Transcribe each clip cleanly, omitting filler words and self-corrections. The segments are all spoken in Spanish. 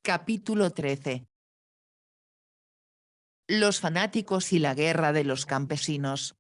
Capítulo 13. Los fanáticos y la guerra de los campesinos.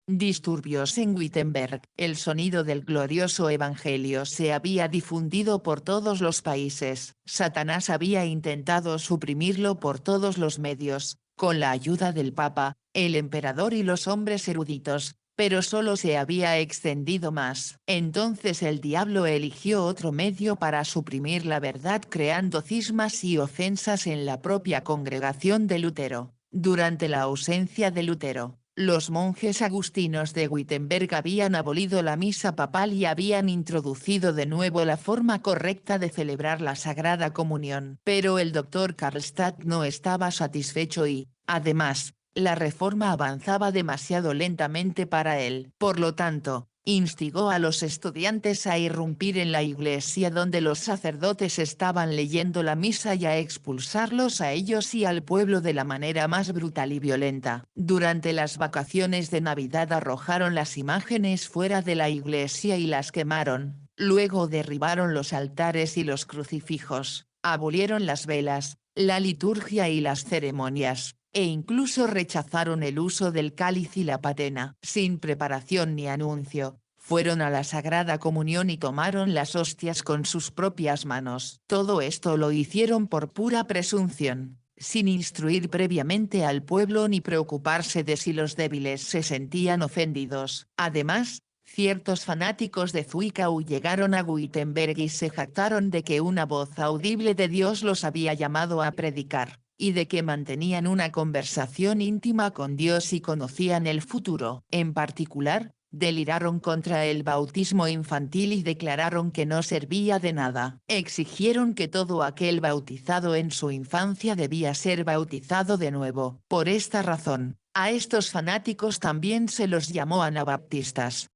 Disturbios en Wittenberg. El sonido del glorioso evangelio se había difundido por todos los países. Satanás había intentado suprimirlo por todos los medios, con la ayuda del Papa, el emperador y los hombres eruditos, pero solo se había extendido más. Entonces el diablo eligió otro medio para suprimir la verdad, creando cismas y ofensas en la propia congregación de Lutero. Durante la ausencia de Lutero, los monjes agustinos de Wittenberg habían abolido la misa papal y habían introducido de nuevo la forma correcta de celebrar la Sagrada Comunión. Pero el doctor Karlstadt no estaba satisfecho y, además, la reforma avanzaba demasiado lentamente para él. Por lo tanto, instigó a los estudiantes a irrumpir en la iglesia donde los sacerdotes estaban leyendo la misa y a expulsarlos a ellos y al pueblo de la manera más brutal y violenta. Durante las vacaciones de Navidad arrojaron las imágenes fuera de la iglesia y las quemaron, luego derribaron los altares y los crucifijos, abolieron las velas, la liturgia y las ceremonias, e incluso rechazaron el uso del cáliz y la patena. Sin preparación ni anuncio, fueron a la Sagrada Comunión y tomaron las hostias con sus propias manos. Todo esto lo hicieron por pura presunción, sin instruir previamente al pueblo ni preocuparse de si los débiles se sentían ofendidos. Además, ciertos fanáticos de Zwickau llegaron a Wittenberg y se jactaron de que una voz audible de Dios los había llamado a predicar, y de que mantenían una conversación íntima con Dios y conocían el futuro. En particular, deliraron contra el bautismo infantil y declararon que no servía de nada. Exigieron que todo aquel bautizado en su infancia debía ser bautizado de nuevo. Por esta razón, a estos fanáticos también se los llamó anabaptistas.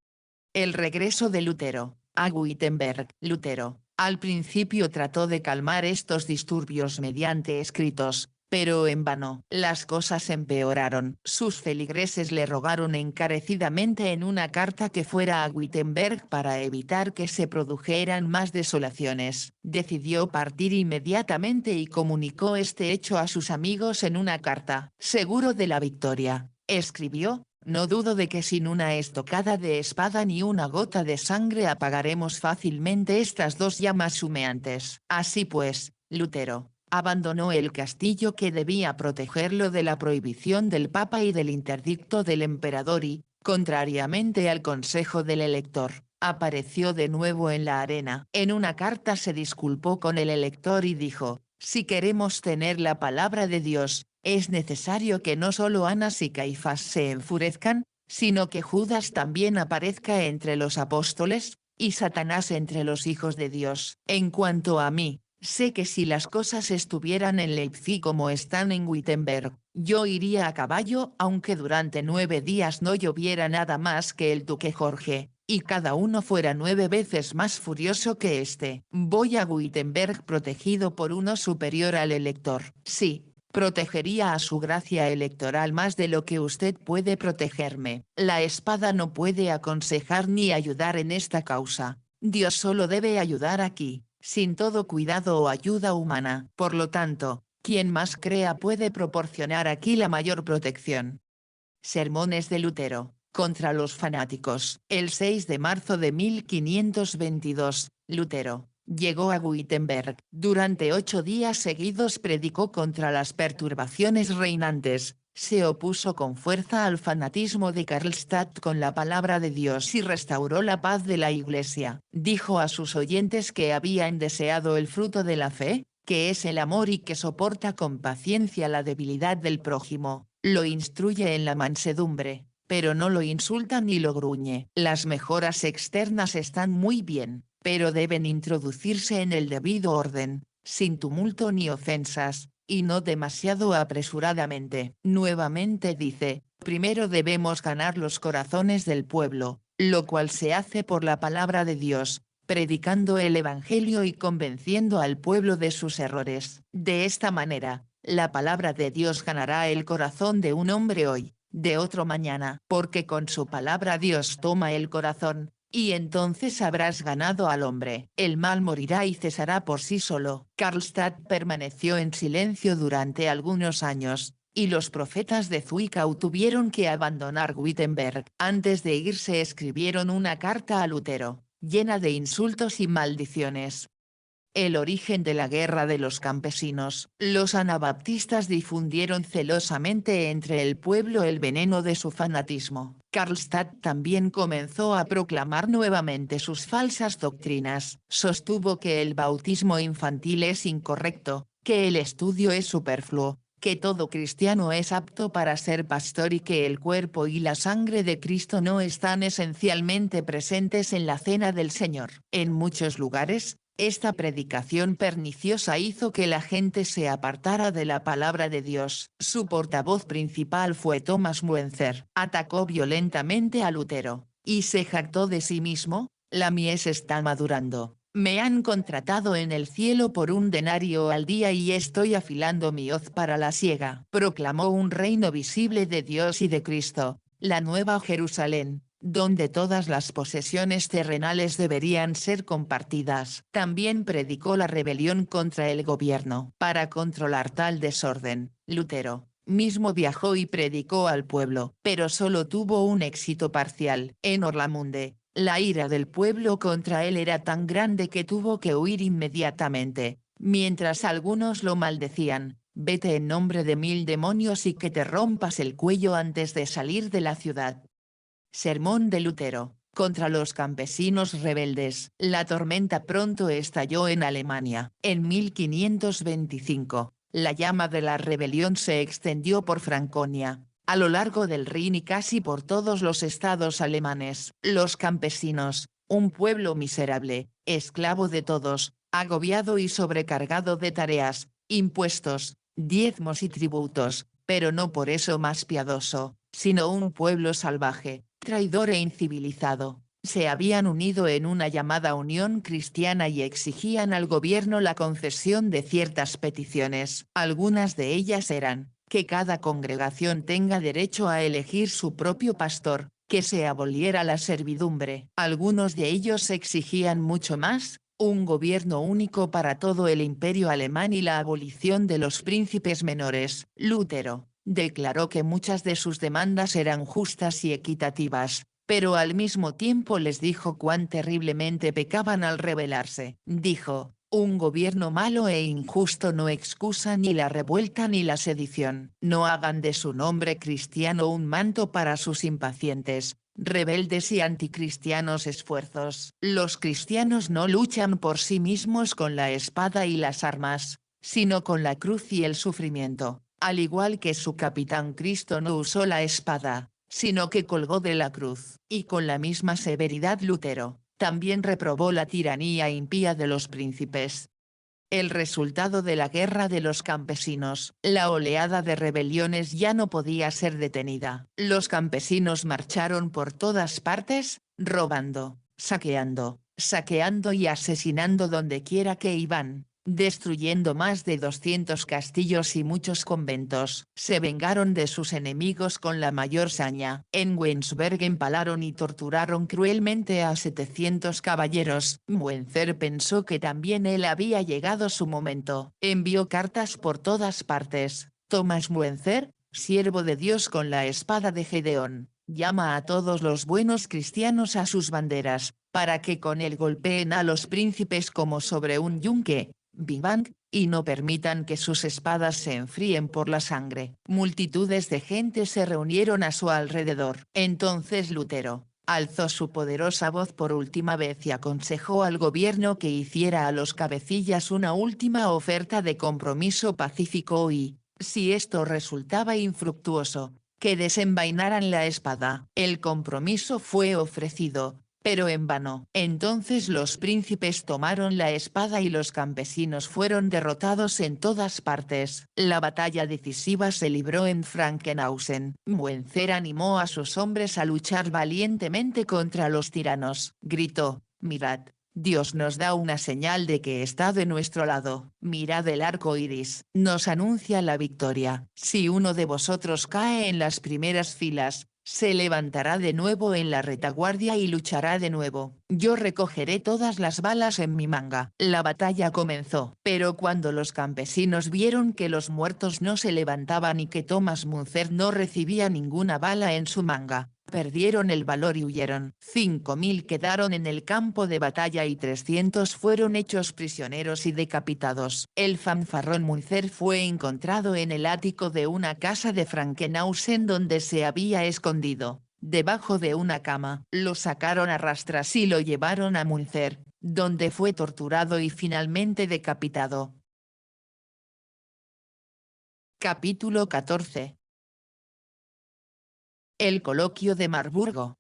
El regreso de Lutero a Wittenberg. Lutero, al principio trató de calmar estos disturbios mediante escritos, pero en vano. Las cosas empeoraron. Sus feligreses le rogaron encarecidamente en una carta que fuera a Wittenberg para evitar que se produjeran más desolaciones. Decidió partir inmediatamente y comunicó este hecho a sus amigos en una carta. Seguro de la victoria, escribió, no dudo de que sin una estocada de espada ni una gota de sangre apagaremos fácilmente estas dos llamas humeantes. Así pues, Lutero abandonó el castillo que debía protegerlo de la prohibición del Papa y del interdicto del emperador y, contrariamente al consejo del elector, apareció de nuevo en la arena. En una carta se disculpó con el elector y dijo: si queremos tener la palabra de Dios, es necesario que no solo Anás y Caifás se enfurezcan, sino que Judas también aparezca entre los apóstoles, y Satanás entre los hijos de Dios. En cuanto a mí, sé que si las cosas estuvieran en Leipzig como están en Wittenberg, yo iría a caballo aunque durante 9 días no lloviera nada más que el duque Jorge, y cada uno fuera 9 veces más furioso que este. Voy a Wittenberg protegido por uno superior al elector. Sí, protegería a su gracia electoral más de lo que usted puede protegerme. La espada no puede aconsejar ni ayudar en esta causa. Dios solo debe ayudar aquí, sin todo cuidado o ayuda humana. Por lo tanto, quien más crea puede proporcionar aquí la mayor protección. Sermones de Lutero contra los fanáticos. El 6 de marzo de 1522, Lutero llegó a Wittenberg. Durante 8 días seguidos predicó contra las perturbaciones reinantes, se opuso con fuerza al fanatismo de Karlstadt con la palabra de Dios y restauró la paz de la Iglesia. Dijo a sus oyentes que habían deseado el fruto de la fe, que es el amor y que soporta con paciencia la debilidad del prójimo. Lo instruye en la mansedumbre, pero no lo insulta ni lo gruñe. Las mejoras externas están muy bien, pero deben introducirse en el debido orden, sin tumulto ni ofensas, y no demasiado apresuradamente. Nuevamente dice: primero debemos ganar los corazones del pueblo, lo cual se hace por la palabra de Dios, predicando el Evangelio y convenciendo al pueblo de sus errores. De esta manera, la palabra de Dios ganará el corazón de un hombre hoy, de otro mañana, porque con su palabra Dios toma el corazón, y entonces habrás ganado al hombre. El mal morirá y cesará por sí solo. Karlstadt permaneció en silencio durante algunos años, y los profetas de Zwickau tuvieron que abandonar Wittenberg. Antes de irse escribieron una carta a Lutero, llena de insultos y maldiciones. El origen de la guerra de los campesinos. Los anabaptistas difundieron celosamente entre el pueblo el veneno de su fanatismo. Karlstadt también comenzó a proclamar nuevamente sus falsas doctrinas. Sostuvo que el bautismo infantil es incorrecto, que el estudio es superfluo, que todo cristiano es apto para ser pastor y que el cuerpo y la sangre de Cristo no están esencialmente presentes en la cena del Señor. En muchos lugares, esta predicación perniciosa hizo que la gente se apartara de la palabra de Dios. Su portavoz principal fue Thomas Muenzer. Atacó violentamente a Lutero, y se jactó de sí mismo: la mies está madurando. Me han contratado en el cielo por 1 denario al día y estoy afilando mi hoz para la siega. Proclamó un reino visible de Dios y de Cristo, la Nueva Jerusalén, donde todas las posesiones terrenales deberían ser compartidas. También predicó la rebelión contra el gobierno. Para controlar tal desorden, Lutero mismo viajó y predicó al pueblo, pero solo tuvo un éxito parcial. En Orlamunde, la ira del pueblo contra él era tan grande que tuvo que huir inmediatamente, mientras algunos lo maldecían: vete en nombre de 1000 demonios y que te rompas el cuello antes de salir de la ciudad. Sermón de Lutero, contra los campesinos rebeldes. La tormenta pronto estalló en Alemania. En 1525, la llama de la rebelión se extendió por Franconia, a lo largo del Rin y casi por todos los estados alemanes. Los campesinos, un pueblo miserable, esclavo de todos, agobiado y sobrecargado de tareas, impuestos, diezmos y tributos, pero no por eso más piadoso, sino un pueblo salvaje, traidor e incivilizado, se habían unido en una llamada Unión Cristiana y exigían al gobierno la concesión de ciertas peticiones. Algunas de ellas eran: que cada congregación tenga derecho a elegir su propio pastor, que se aboliera la servidumbre. Algunos de ellos exigían mucho más: un gobierno único para todo el imperio alemán y la abolición de los príncipes menores. Lutero declaró que muchas de sus demandas eran justas y equitativas, pero al mismo tiempo les dijo cuán terriblemente pecaban al rebelarse. Dijo: un gobierno malo e injusto no excusa ni la revuelta ni la sedición. No hagan de su nombre cristiano un manto para sus impacientes, rebeldes y anticristianos esfuerzos. Los cristianos no luchan por sí mismos con la espada y las armas, sino con la cruz y el sufrimiento. Al igual que su capitán, Cristo no usó la espada, sino que colgó de la cruz. Y con la misma severidad Lutero también reprobó la tiranía impía de los príncipes. El resultado de la guerra de los campesinos. La oleada de rebeliones ya no podía ser detenida. Los campesinos marcharon por todas partes, robando, saqueando y asesinando donde quiera que iban, destruyendo más de 200 castillos y muchos conventos. Se vengaron de sus enemigos con la mayor saña. En Weinsberg empalaron y torturaron cruelmente a 700 caballeros. Muenzer pensó que también él había llegado su momento. Envió cartas por todas partes. Thomas Muenzer, siervo de Dios con la espada de Gedeón, llama a todos los buenos cristianos a sus banderas, para que con él golpeen a los príncipes como sobre un yunque, vivan, y no permitan que sus espadas se enfríen por la sangre. Multitudes de gente se reunieron a su alrededor. Entonces Lutero alzó su poderosa voz por última vez y aconsejó al gobierno que hiciera a los cabecillas una última oferta de compromiso pacífico y, si esto resultaba infructuoso, que desenvainaran la espada. El compromiso fue ofrecido, pero en vano. Entonces los príncipes tomaron la espada y los campesinos fueron derrotados en todas partes. La batalla decisiva se libró en Frankenhausen. Muenzer animó a sus hombres a luchar valientemente contra los tiranos. Gritó: mirad, Dios nos da una señal de que está de nuestro lado. Mirad el arco iris, nos anuncia la victoria. Si uno de vosotros cae en las primeras filas, Se levantará de nuevo en la retaguardia y luchará de nuevo. Yo recogeré todas las balas en mi manga. La batalla comenzó. Pero cuando los campesinos vieron que los muertos no se levantaban y que Thomas Munzer no recibía ninguna bala en su manga, perdieron el valor y huyeron. 5.000 quedaron en el campo de batalla y 300 fueron hechos prisioneros y decapitados. El fanfarrón Munzer fue encontrado en el ático de una casa de Frankenhausen donde se había escondido, debajo de una cama. Lo sacaron a rastras y lo llevaron a Munzer, donde fue torturado y finalmente decapitado. Capítulo 14. El coloquio de Marburgo.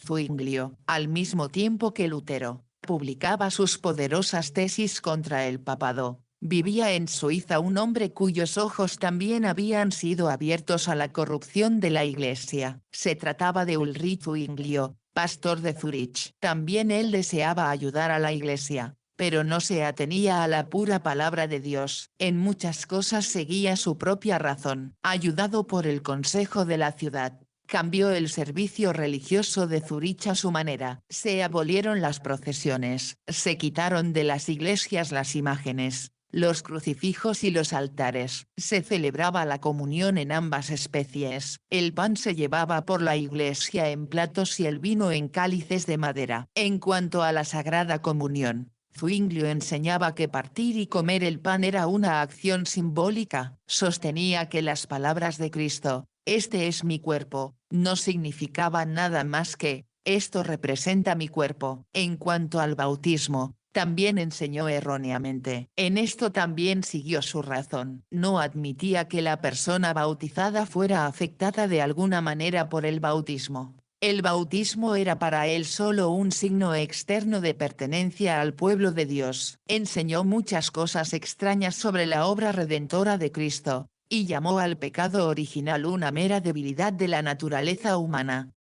Zuinglio, al mismo tiempo que Lutero publicaba sus poderosas tesis contra el papado, vivía en Suiza un hombre cuyos ojos también habían sido abiertos a la corrupción de la Iglesia. Se trataba de Ulrich Zwinglio, pastor de Zurich. También él deseaba ayudar a la Iglesia, pero no se atenía a la pura palabra de Dios. En muchas cosas seguía su propia razón. Ayudado por el consejo de la ciudad, cambió el servicio religioso de Zurich a su manera. Se abolieron las procesiones, se quitaron de las iglesias las imágenes, los crucifijos y los altares. Se celebraba la comunión en ambas especies. El pan se llevaba por la iglesia en platos y el vino en cálices de madera. En cuanto a la Sagrada Comunión, Zwinglio enseñaba que partir y comer el pan era una acción simbólica. Sostenía que las palabras de Cristo, "Este es mi cuerpo", no significaban nada más que, "Esto representa mi cuerpo". En cuanto al bautismo, también enseñó erróneamente. En esto también siguió su razón. No admitía que la persona bautizada fuera afectada de alguna manera por el bautismo. El bautismo era para él solo un signo externo de pertenencia al pueblo de Dios. Enseñó muchas cosas extrañas sobre la obra redentora de Cristo, y llamó al pecado original una mera debilidad de la naturaleza humana.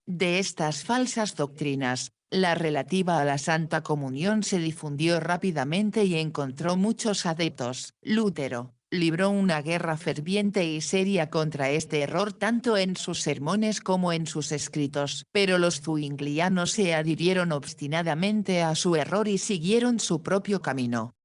De estas falsas doctrinas, la relativa a la Santa Comunión se difundió rápidamente y encontró muchos adeptos. Lutero libró una guerra ferviente y seria contra este error tanto en sus sermones como en sus escritos. Pero los zwinglianos se adhirieron obstinadamente a su error y siguieron su propio camino.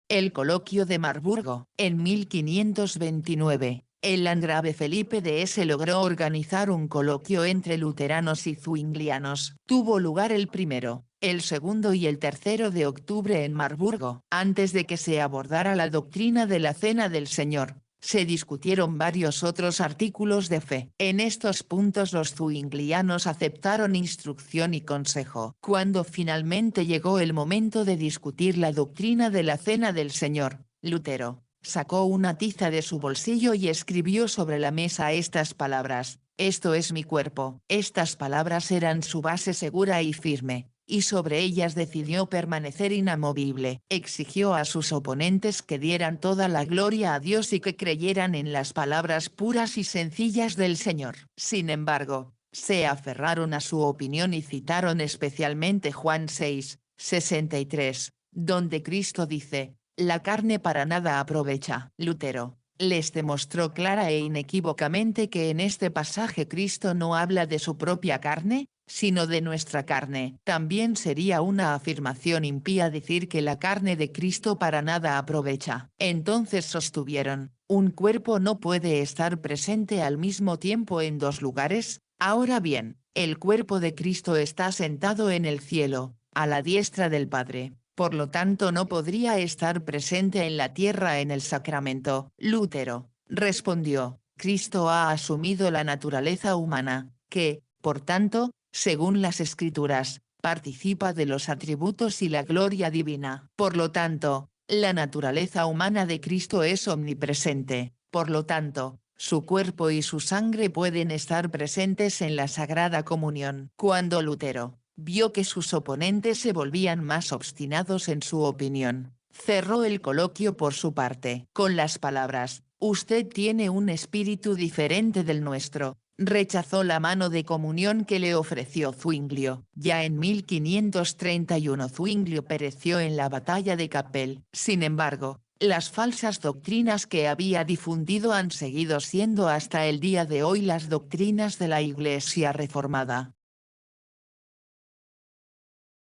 El coloquio de Marburgo. En 1529, el landgrave Felipe de S. logró organizar un coloquio entre luteranos y zwinglianos. Tuvo lugar el 1, el 2 y el 3 de octubre en Marburgo. Antes de que se abordara la doctrina de la Cena del Señor, se discutieron varios otros artículos de fe. En estos puntos los zwinglianos aceptaron instrucción y consejo. Cuando finalmente llegó el momento de discutir la doctrina de la Cena del Señor, Lutero sacó una tiza de su bolsillo y escribió sobre la mesa estas palabras: "Esto es mi cuerpo". Estas palabras eran su base segura y firme, y sobre ellas decidió permanecer inamovible. Exigió a sus oponentes que dieran toda la gloria a Dios y que creyeran en las palabras puras y sencillas del Señor. Sin embargo, se aferraron a su opinión y citaron especialmente Juan 6:63, donde Cristo dice: "La carne para nada aprovecha". Lutero les demostró clara e inequívocamente que en este pasaje Cristo no habla de su propia carne, sino de nuestra carne. También sería una afirmación impía decir que la carne de Cristo para nada aprovecha. Entonces sostuvieron: un cuerpo no puede estar presente al mismo tiempo en dos lugares. Ahora bien, el cuerpo de Cristo está sentado en el cielo, a la diestra del Padre. Por lo tanto no podría estar presente en la tierra en el sacramento. Lutero respondió: Cristo ha asumido la naturaleza humana, que, por tanto, según las Escrituras, participa de los atributos y la gloria divina. Por lo tanto, la naturaleza humana de Cristo es omnipresente. Por lo tanto, su cuerpo y su sangre pueden estar presentes en la Sagrada Comunión. Cuando Lutero vio que sus oponentes se volvían más obstinados en su opinión, cerró el coloquio por su parte con las palabras: "Usted tiene un espíritu diferente del nuestro". Rechazó la mano de comunión que le ofreció Zwinglio. Ya en 1531 Zwinglio pereció en la batalla de Kappel. Sin embargo, Las falsas doctrinas que había difundido han seguido siendo hasta el día de hoy las doctrinas de la Iglesia reformada.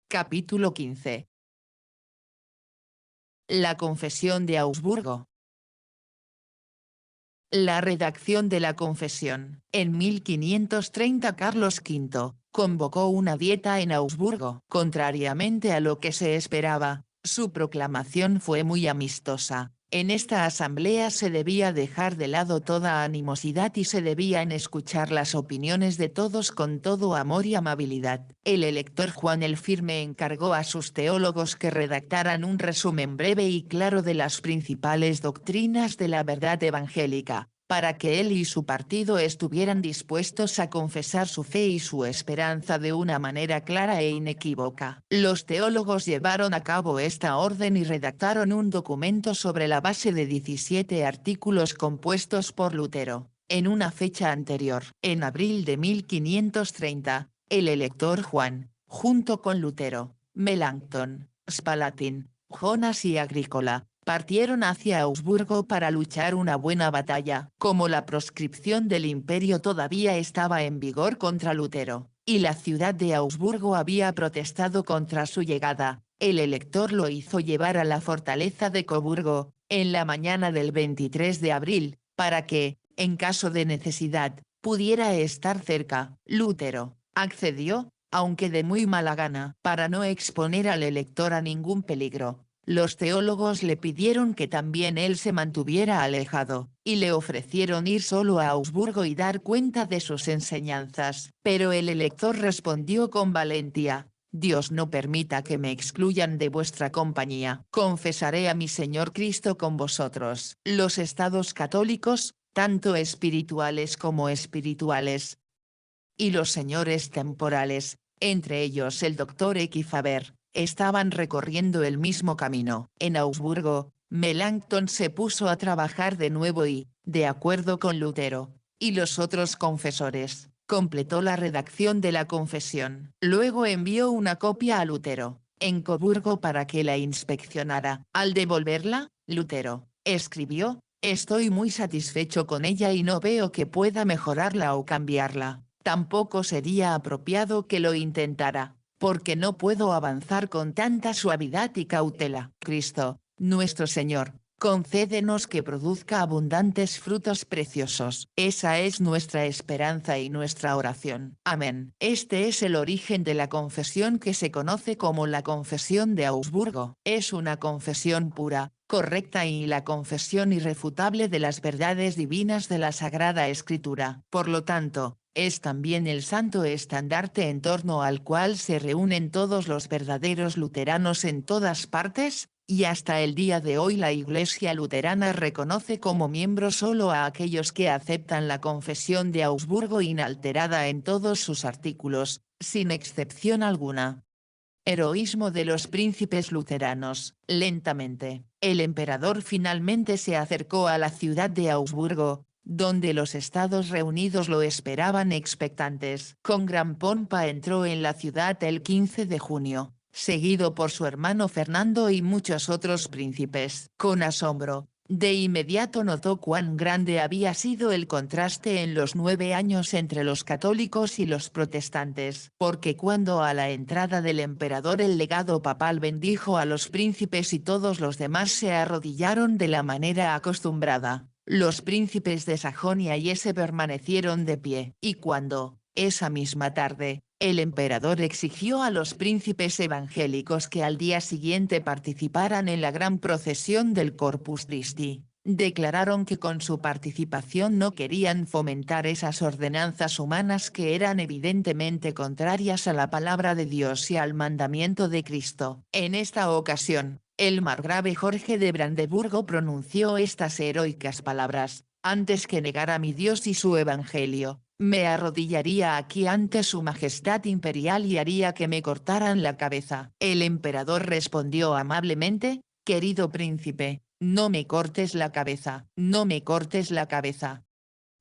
Capítulo 15. La Confesión de Augsburgo. La redacción de la Confesión. En 1530 Carlos V convocó una dieta en Augsburgo. Contrariamente a lo que se esperaba, su proclamación fue muy amistosa. En esta asamblea se debía dejar de lado toda animosidad y se debían escuchar las opiniones de todos con todo amor y amabilidad. El elector Juan el Firme encargó a sus teólogos que redactaran un resumen breve y claro de las principales doctrinas de la verdad evangélica, para que él y su partido estuvieran dispuestos a confesar su fe y su esperanza de una manera clara e inequívoca. Los teólogos llevaron a cabo esta orden y redactaron un documento sobre la base de 17 artículos compuestos por Lutero, en una fecha anterior. En abril de 1530, el elector Juan, junto con Lutero, Melanchthon, Spalatin, Jonas y Agrícola, partieron hacia Augsburgo para luchar una buena batalla. Como la proscripción del imperio todavía estaba en vigor contra Lutero, y la ciudad de Augsburgo había protestado contra su llegada, el elector lo hizo llevar a la fortaleza de Coburgo, en la mañana del 23 de abril, para que, en caso de necesidad, pudiera estar cerca. Lutero accedió, aunque de muy mala gana, para no exponer al elector a ningún peligro. Los teólogos le pidieron que también él se mantuviera alejado, y le ofrecieron ir solo a Augsburgo y dar cuenta de sus enseñanzas. Pero el elector respondió con valentía: Dios no permita que me excluyan de vuestra compañía. Confesaré a mi Señor Cristo con vosotros. Los estados católicos, tanto espirituales como espirituales, y los señores temporales, entre ellos el doctor Faber, estaban recorriendo el mismo camino. En Augsburgo, Melanchthon se puso a trabajar de nuevo y, de acuerdo con Lutero y los otros confesores, completó la redacción de la confesión. Luego envió una copia a Lutero, en Coburgo, para que la inspeccionara. Al devolverla, Lutero escribió: «Estoy muy satisfecho con ella y no veo que pueda mejorarla o cambiarla. Tampoco sería apropiado que lo intentara, porque no puedo avanzar con tanta suavidad y cautela. Cristo, nuestro Señor, concédenos que produzca abundantes frutos preciosos». Esa es nuestra esperanza y nuestra oración. Amén. Este es el origen de la confesión que se conoce como la Confesión de Augsburgo. Es una confesión pura, correcta y la confesión irrefutable de las verdades divinas de la Sagrada Escritura. Por lo tanto, es también el santo estandarte en torno al cual se reúnen todos los verdaderos luteranos en todas partes, y hasta el día de hoy la Iglesia luterana reconoce como miembros solo a aquellos que aceptan la Confesión de Augsburgo inalterada en todos sus artículos, sin excepción alguna. Heroísmo de los príncipes luteranos. Lentamente, el emperador finalmente se acercó a la ciudad de Augsburgo, donde los Estados Reunidos lo esperaban expectantes. Con gran pompa entró en la ciudad el 15 de junio, seguido por su hermano Fernando y muchos otros príncipes. Con asombro, de inmediato notó cuán grande había sido el contraste en los 9 años entre los católicos y los protestantes, porque cuando a la entrada del emperador el legado papal bendijo a los príncipes y todos los demás se arrodillaron de la manera acostumbrada, los príncipes de Sajonia y Hesse permanecieron de pie. Y cuando, esa misma tarde, el emperador exigió a los príncipes evangélicos que al día siguiente participaran en la gran procesión del Corpus Christi, declararon que con su participación no querían fomentar esas ordenanzas humanas que eran evidentemente contrarias a la palabra de Dios y al mandamiento de Cristo. En esta ocasión, el margrave Jorge de Brandeburgo pronunció estas heroicas palabras: «Antes que negar a mi Dios y su evangelio, me arrodillaría aquí ante su majestad imperial y haría que me cortaran la cabeza». El emperador respondió amablemente: «Querido príncipe, no me cortes la cabeza, no me cortes la cabeza».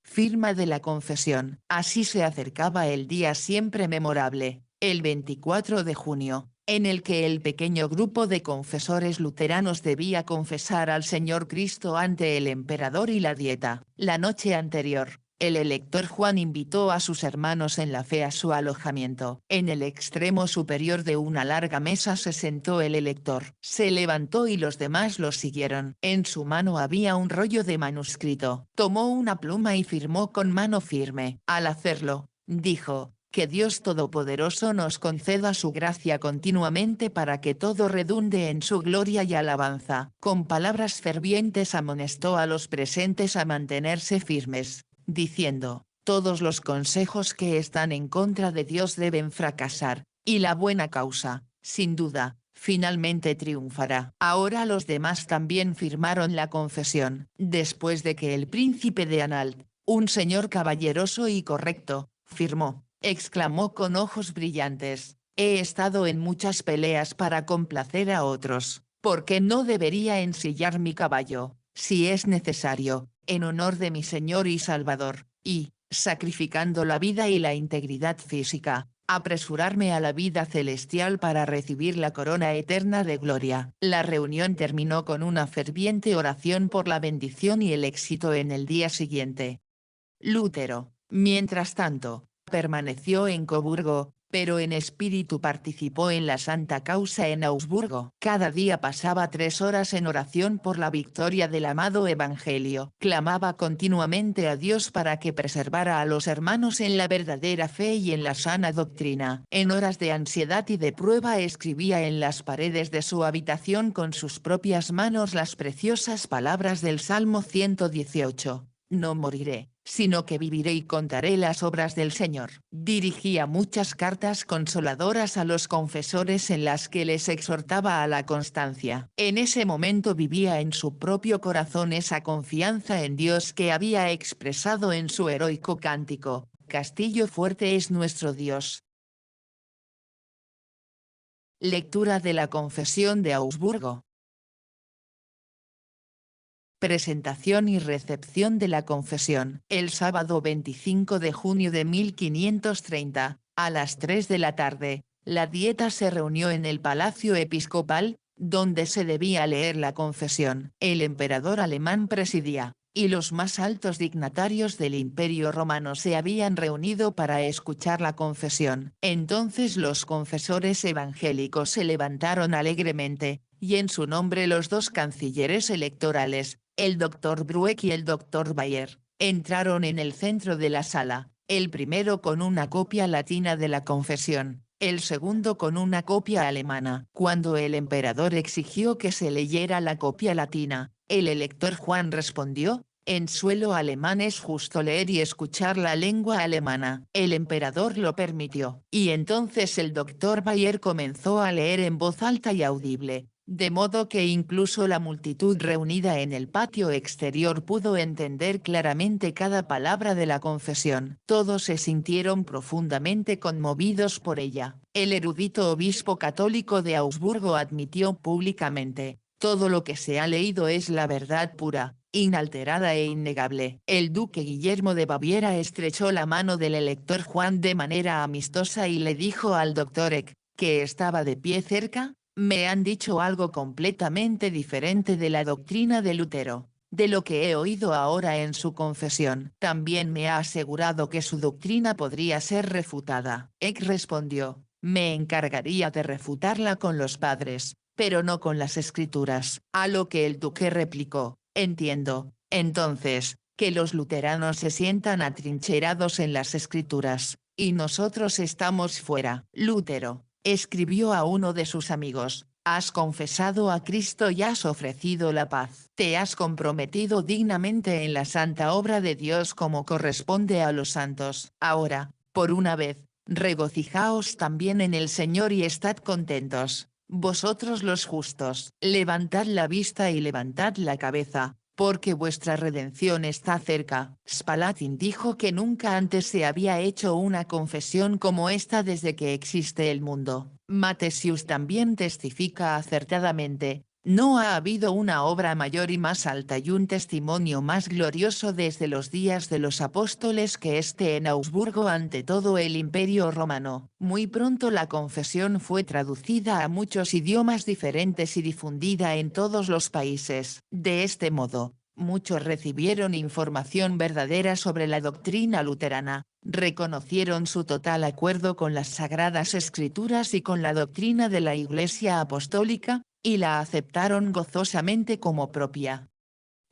Firma de la confesión. Así se acercaba el día siempre memorable, el 24 de junio, en el que el pequeño grupo de confesores luteranos debía confesar al Señor Cristo ante el emperador y la dieta. La noche anterior, el elector Juan invitó a sus hermanos en la fe a su alojamiento. En el extremo superior de una larga mesa se sentó el elector. Se levantó y los demás lo siguieron. En su mano había un rollo de manuscrito. Tomó una pluma y firmó con mano firme. Al hacerlo, dijo: que Dios Todopoderoso nos conceda su gracia continuamente para que todo redunde en su gloria y alabanza. Con palabras fervientes amonestó a los presentes a mantenerse firmes, diciendo: todos los consejos que están en contra de Dios deben fracasar, y la buena causa, sin duda, finalmente triunfará. Ahora los demás también firmaron la confesión. Después de que el príncipe de Anhalt, un señor caballeroso y correcto, firmó, exclamó con ojos brillantes: he estado en muchas peleas para complacer a otros, ¿por qué no debería ensillar mi caballo, si es necesario, en honor de mi Señor y Salvador, y, sacrificando la vida y la integridad física, apresurarme a la vida celestial para recibir la corona eterna de gloria? La reunión terminó con una ferviente oración por la bendición y el éxito en el día siguiente. Lutero, mientras tanto, permaneció en Coburgo, pero en espíritu participó en la santa causa en Augsburgo. Cada día pasaba 3 horas en oración por la victoria del amado Evangelio. Clamaba continuamente a Dios para que preservara a los hermanos en la verdadera fe y en la sana doctrina. En horas de ansiedad y de prueba escribía en las paredes de su habitación con sus propias manos las preciosas palabras del Salmo 118. No moriré, sino que viviré y contaré las obras del Señor. Dirigía muchas cartas consoladoras a los confesores en las que les exhortaba a la constancia. En ese momento vivía en su propio corazón esa confianza en Dios que había expresado en su heroico cántico: Castillo fuerte es nuestro Dios. Lectura de la Confesión de Augsburgo. Presentación y recepción de la confesión. El sábado 25 de junio de 1530, a las 3 de la tarde, la dieta se reunió en el Palacio Episcopal, donde se debía leer la confesión. El emperador alemán presidía, y los más altos dignatarios del Imperio Romano se habían reunido para escuchar la confesión. Entonces los confesores evangélicos se levantaron alegremente, y en su nombre los 2 cancilleres electorales, el Dr. Brueck y el Dr. Bayer, entraron en el centro de la sala, el primero con una copia latina de la confesión, el segundo con una copia alemana. Cuando el emperador exigió que se leyera la copia latina, el elector Juan respondió: en suelo alemán es justo leer y escuchar la lengua alemana. El emperador lo permitió, y entonces el Dr. Bayer comenzó a leer en voz alta y audible, de modo que incluso la multitud reunida en el patio exterior pudo entender claramente cada palabra de la confesión. Todos se sintieron profundamente conmovidos por ella. El erudito obispo católico de Augsburgo admitió públicamente: todo lo que se ha leído es la verdad pura, inalterada e innegable. El duque Guillermo de Baviera estrechó la mano del elector Juan de manera amistosa y le dijo al Dr. Eck, que estaba de pie cerca: me han dicho algo completamente diferente de la doctrina de Lutero, de lo que he oído ahora en su confesión. También me ha asegurado que su doctrina podría ser refutada. Eck respondió: me encargaría de refutarla con los padres, pero no con las escrituras. A lo que el duque replicó: entiendo, entonces, que los luteranos se sientan atrincherados en las escrituras, y nosotros estamos fuera. Lutero escribió a uno de sus amigos: has confesado a Cristo y has ofrecido la paz. Te has comprometido dignamente en la santa obra de Dios como corresponde a los santos. Ahora, por una vez, regocijaos también en el Señor y estad contentos, vosotros los justos. Levantad la vista y levantad la cabeza, porque vuestra redención está cerca. Spalatin dijo que nunca antes se había hecho una confesión como esta desde que existe el mundo. Matthäus también testifica acertadamente: No ha habido una obra mayor y más alta y un testimonio más glorioso desde los días de los apóstoles que este en Augsburgo ante todo el Imperio Romano. Muy pronto la confesión fue traducida a muchos idiomas diferentes y difundida en todos los países. De este modo, muchos recibieron información verdadera sobre la doctrina luterana, reconocieron su total acuerdo con las Sagradas Escrituras y con la doctrina de la Iglesia Apostólica, y la aceptaron gozosamente como propia.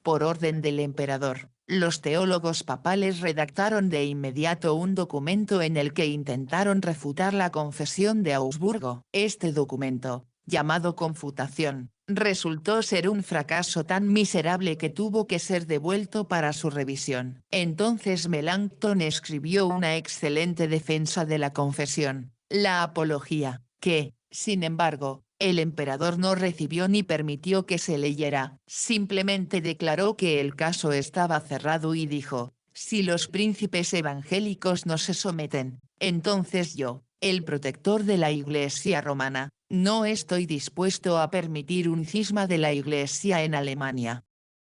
Por orden del emperador, los teólogos papales redactaron de inmediato un documento en el que intentaron refutar la confesión de Augsburgo. Este documento, llamado Confutación, resultó ser un fracaso tan miserable que tuvo que ser devuelto para su revisión. Entonces Melanchthon escribió una excelente defensa de la confesión, la Apología, que, sin embargo, el emperador no recibió ni permitió que se leyera, simplemente declaró que el caso estaba cerrado y dijo, si los príncipes evangélicos no se someten, entonces yo, el protector de la Iglesia romana, no estoy dispuesto a permitir un cisma de la Iglesia en Alemania.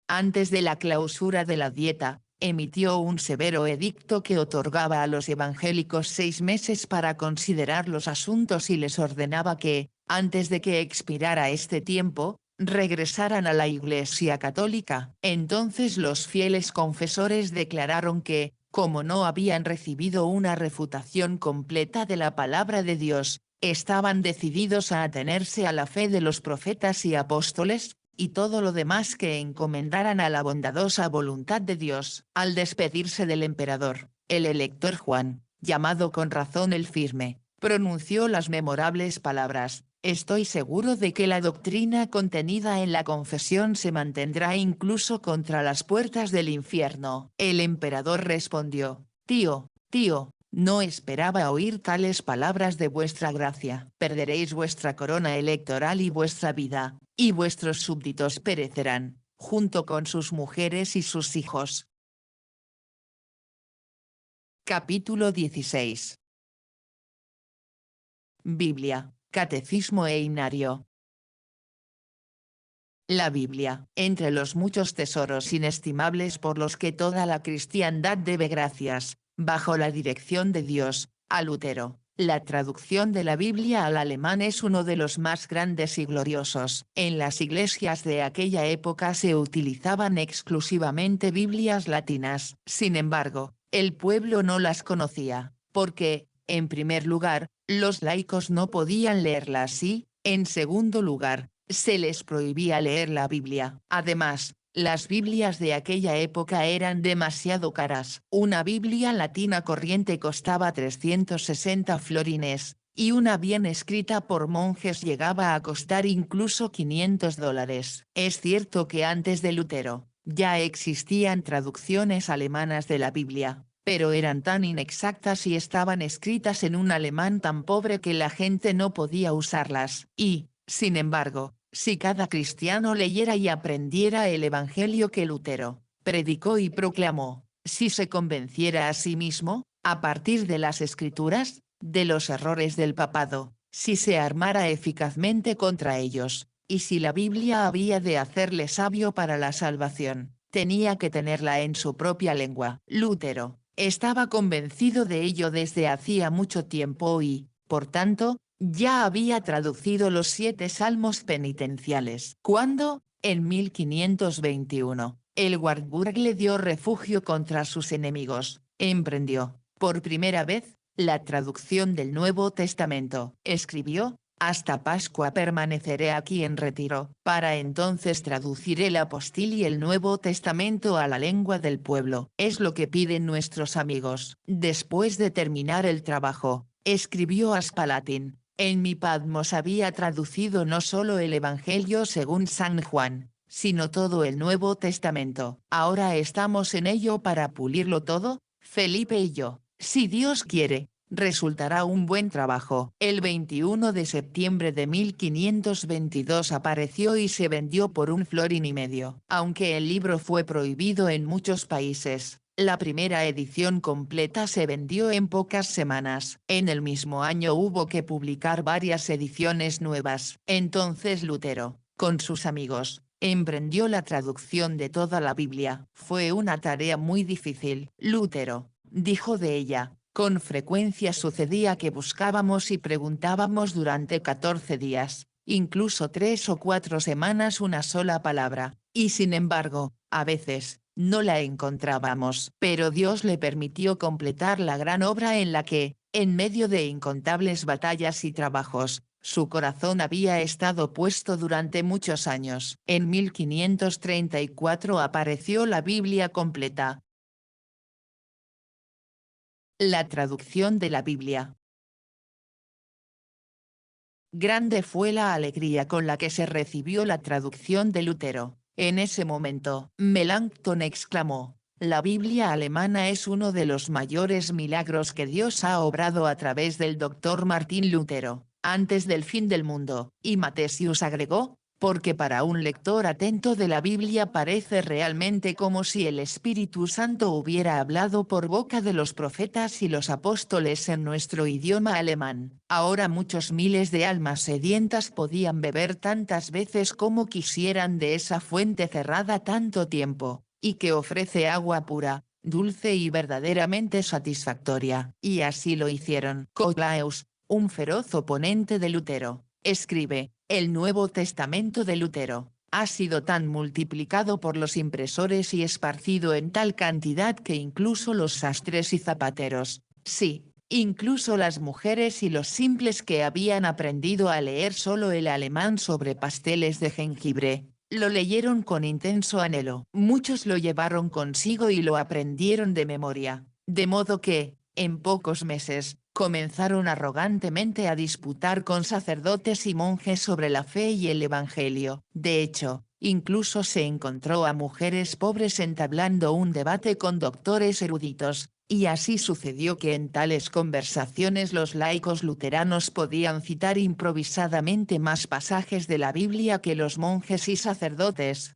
Antes de la clausura de la Dieta, emitió un severo edicto que otorgaba a los evangélicos 6 meses para considerar los asuntos y les ordenaba que, antes de que expirara este tiempo, regresaran a la Iglesia católica. Entonces los fieles confesores declararon que, como no habían recibido una refutación completa de la palabra de Dios, estaban decididos a atenerse a la fe de los profetas y apóstoles, y todo lo demás que encomendaran a la bondadosa voluntad de Dios. Al despedirse del emperador, el elector Juan, llamado con razón el Firme, pronunció las memorables palabras, estoy seguro de que la doctrina contenida en la confesión se mantendrá incluso contra las puertas del infierno. El emperador respondió, tío, no esperaba oír tales palabras de vuestra gracia. Perderéis vuestra corona electoral y vuestra vida, y vuestros súbditos perecerán, junto con sus mujeres y sus hijos. Capítulo 16. Biblia, Catecismo e Himnario. La Biblia, entre los muchos tesoros inestimables por los que toda la cristiandad debe gracias, bajo la dirección de Dios, a Lutero. La traducción de la Biblia al alemán es uno de los más grandes y gloriosos. En las iglesias de aquella época se utilizaban exclusivamente Biblias latinas. Sin embargo, el pueblo no las conocía, porque, en primer lugar, los laicos no podían leerlas y, en segundo lugar, se les prohibía leer la Biblia. Además, las Biblias de aquella época eran demasiado caras. Una Biblia latina corriente costaba 360 florines, y una bien escrita por monjes llegaba a costar incluso $500. Es cierto que antes de Lutero, ya existían traducciones alemanas de la Biblia, pero eran tan inexactas y estaban escritas en un alemán tan pobre que la gente no podía usarlas. Y, sin embargo, si cada cristiano leyera y aprendiera el Evangelio que Lutero predicó y proclamó, si se convenciera a sí mismo, a partir de las Escrituras, de los errores del papado, si se armara eficazmente contra ellos, y si la Biblia había de hacerle sabio para la salvación, tenía que tenerla en su propia lengua. Lutero estaba convencido de ello desde hacía mucho tiempo y, por tanto, ya había traducido los 7 salmos penitenciales. Cuando, en 1521, el Wartburg le dio refugio contra sus enemigos, emprendió, por primera vez, la traducción del Nuevo Testamento. Escribió, hasta Pascua permaneceré aquí en retiro. Para entonces traduciré el Apostil y el Nuevo Testamento a la lengua del pueblo. Es lo que piden nuestros amigos. Después de terminar el trabajo, escribió a Spalatin. En mi Patmos había traducido no solo el Evangelio según San Juan, sino todo el Nuevo Testamento. Ahora estamos en ello para pulirlo todo, Felipe y yo. Si Dios quiere, resultará un buen trabajo. El 21 de septiembre de 1522 apareció y se vendió por $1,50. Aunque el libro fue prohibido en muchos países, la primera edición completa se vendió en pocas semanas. En el mismo año hubo que publicar varias ediciones nuevas. Entonces Lutero, Con sus amigos, emprendió la traducción de toda la Biblia. Fue una tarea muy difícil. Lutero, dijo de ella, con frecuencia sucedía que buscábamos y preguntábamos durante 14 días, incluso 3 o 4 semanas una sola palabra, y sin embargo, a veces, no la encontrábamos. Pero Dios le permitió completar la gran obra en la que, en medio de incontables batallas y trabajos, su corazón había estado puesto durante muchos años. En 1534 apareció la Biblia completa. La traducción de la Biblia. Grande fue la alegría con la que se recibió la traducción de Lutero. En ese momento, Melanchthon exclamó: «La Biblia alemana es uno de los mayores milagros que Dios ha obrado a través del doctor Martín Lutero, antes del fin del mundo». Y Mathesius agregó: «Porque para un lector atento de la Biblia parece realmente como si el Espíritu Santo hubiera hablado por boca de los profetas y los apóstoles en nuestro idioma alemán». Ahora muchos miles de almas sedientas podían beber tantas veces como quisieran de esa fuente cerrada tanto tiempo, y que ofrece agua pura, dulce y verdaderamente satisfactoria. Y así lo hicieron. Colaeus, un feroz oponente de Lutero, escribe: «El Nuevo Testamento de Lutero ha sido tan multiplicado por los impresores y esparcido en tal cantidad que incluso los sastres y zapateros, sí, incluso las mujeres y los simples que habían aprendido a leer solo el alemán sobre pasteles de jengibre, lo leyeron con intenso anhelo. Muchos lo llevaron consigo y lo aprendieron de memoria, de modo que, en pocos meses, comenzaron arrogantemente a disputar con sacerdotes y monjes sobre la fe y el Evangelio. De hecho, incluso se encontró a mujeres pobres entablando un debate con doctores eruditos, y así sucedió que en tales conversaciones los laicos luteranos podían citar improvisadamente más pasajes de la Biblia que los monjes y sacerdotes.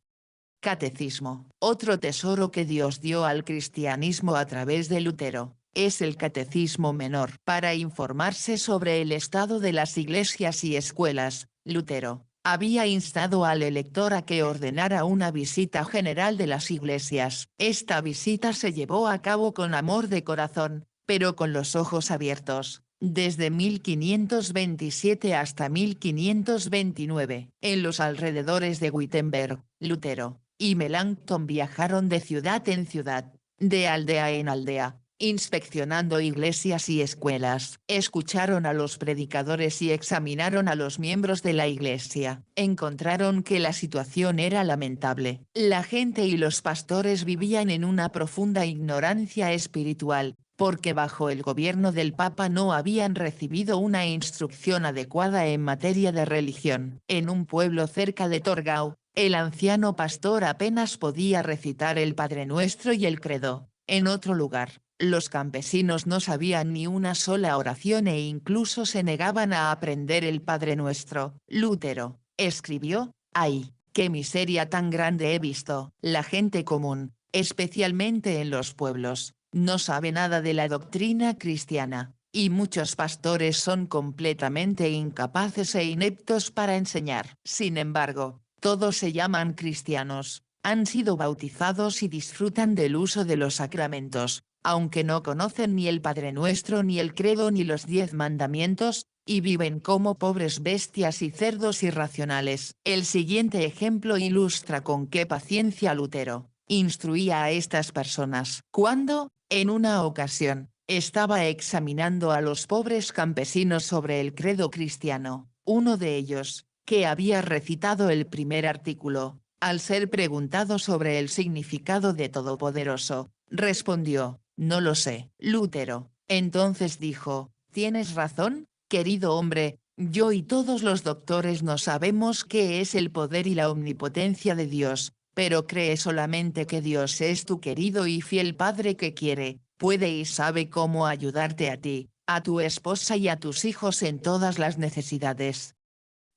Catecismo. Otro tesoro que Dios dio al cristianismo a través de Lutero es el Catecismo Menor. Para informarse sobre el estado de las iglesias y escuelas, Lutero había instado al elector a que ordenara una visita general de las iglesias. Esta visita se llevó a cabo con amor de corazón, pero con los ojos abiertos. Desde 1527 hasta 1529, en los alrededores de Wittenberg, Lutero y Melanchthon viajaron de ciudad en ciudad, de aldea en aldea, inspeccionando iglesias y escuelas. Escucharon a los predicadores y examinaron a los miembros de la iglesia. Encontraron que la situación era lamentable. La gente y los pastores vivían en una profunda ignorancia espiritual, porque bajo el gobierno del Papa no habían recibido una instrucción adecuada en materia de religión. En un pueblo cerca de Torgau, el anciano pastor apenas podía recitar el Padre Nuestro y el Credo. En otro lugar, los campesinos no sabían ni una sola oración e incluso se negaban a aprender el Padre Nuestro. Lutero escribió: «¡Ay, qué miseria tan grande he visto! La gente común, especialmente en los pueblos, no sabe nada de la doctrina cristiana, y muchos pastores son completamente incapaces e ineptos para enseñar. Sin embargo, todos se llaman cristianos, han sido bautizados y disfrutan del uso de los sacramentos, aunque no conocen ni el Padre Nuestro ni el Credo ni los 10 mandamientos, y viven como pobres bestias y cerdos irracionales». El siguiente ejemplo ilustra con qué paciencia Lutero instruía a estas personas. Cuando, en una ocasión, estaba examinando a los pobres campesinos sobre el credo cristiano, uno de ellos, que había recitado el primer artículo, al ser preguntado sobre el significado de Todopoderoso, respondió: «No lo sé». Lutero, entonces dijo: «Tienes razón, querido hombre, yo y todos los doctores no sabemos qué es el poder y la omnipotencia de Dios, pero cree solamente que Dios es tu querido y fiel Padre que quiere, puede y sabe cómo ayudarte a ti, a tu esposa y a tus hijos en todas las necesidades».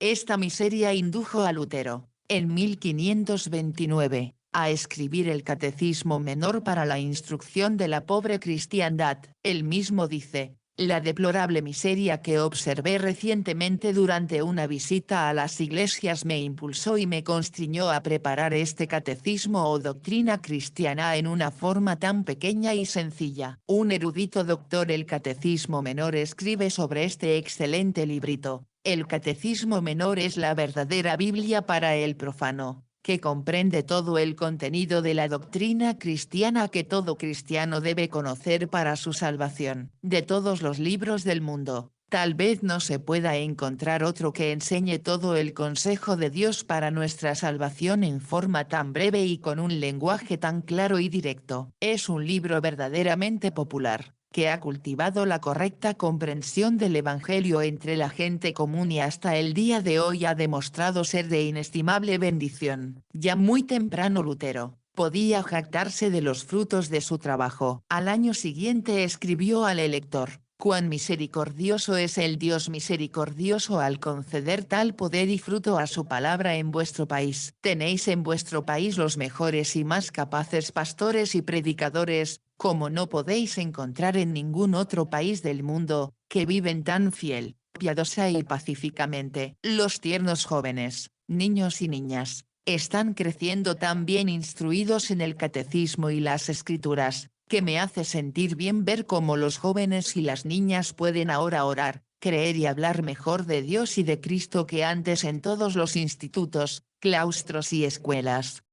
Esta miseria indujo a Lutero, en 1529, a escribir el Catecismo Menor para la instrucción de la pobre cristiandad. Él mismo dice: La deplorable miseria que observé recientemente durante una visita a las iglesias me impulsó y me constriñó a preparar este catecismo o doctrina cristiana en una forma tan pequeña y sencilla. Un erudito doctor el Catecismo Menor escribe sobre este excelente librito: el Catecismo Menor es la verdadera Biblia para el profano, que comprende todo el contenido de la doctrina cristiana que todo cristiano debe conocer para su salvación. De todos los libros del mundo, tal vez no se pueda encontrar otro que enseñe todo el consejo de Dios para nuestra salvación en forma tan breve y con un lenguaje tan claro y directo. Es un libro verdaderamente popular, que ha cultivado la correcta comprensión del Evangelio entre la gente común y hasta el día de hoy ha demostrado ser de inestimable bendición. Ya muy temprano Lutero podía jactarse de los frutos de su trabajo. Al año siguiente escribió al elector: «Cuán misericordioso es el Dios misericordioso al conceder tal poder y fruto a su palabra en vuestro país. Tenéis en vuestro país los mejores y más capaces pastores y predicadores, como no podéis encontrar en ningún otro país del mundo, que viven tan fiel, piadosa y pacíficamente. Los tiernos jóvenes, niños y niñas, están creciendo tan bien instruidos en el catecismo y las escrituras, que me hace sentir bien ver cómo los jóvenes y las niñas pueden ahora orar, creer y hablar mejor de Dios y de Cristo que antes en todos los institutos, claustros y escuelas».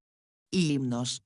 Y himnos.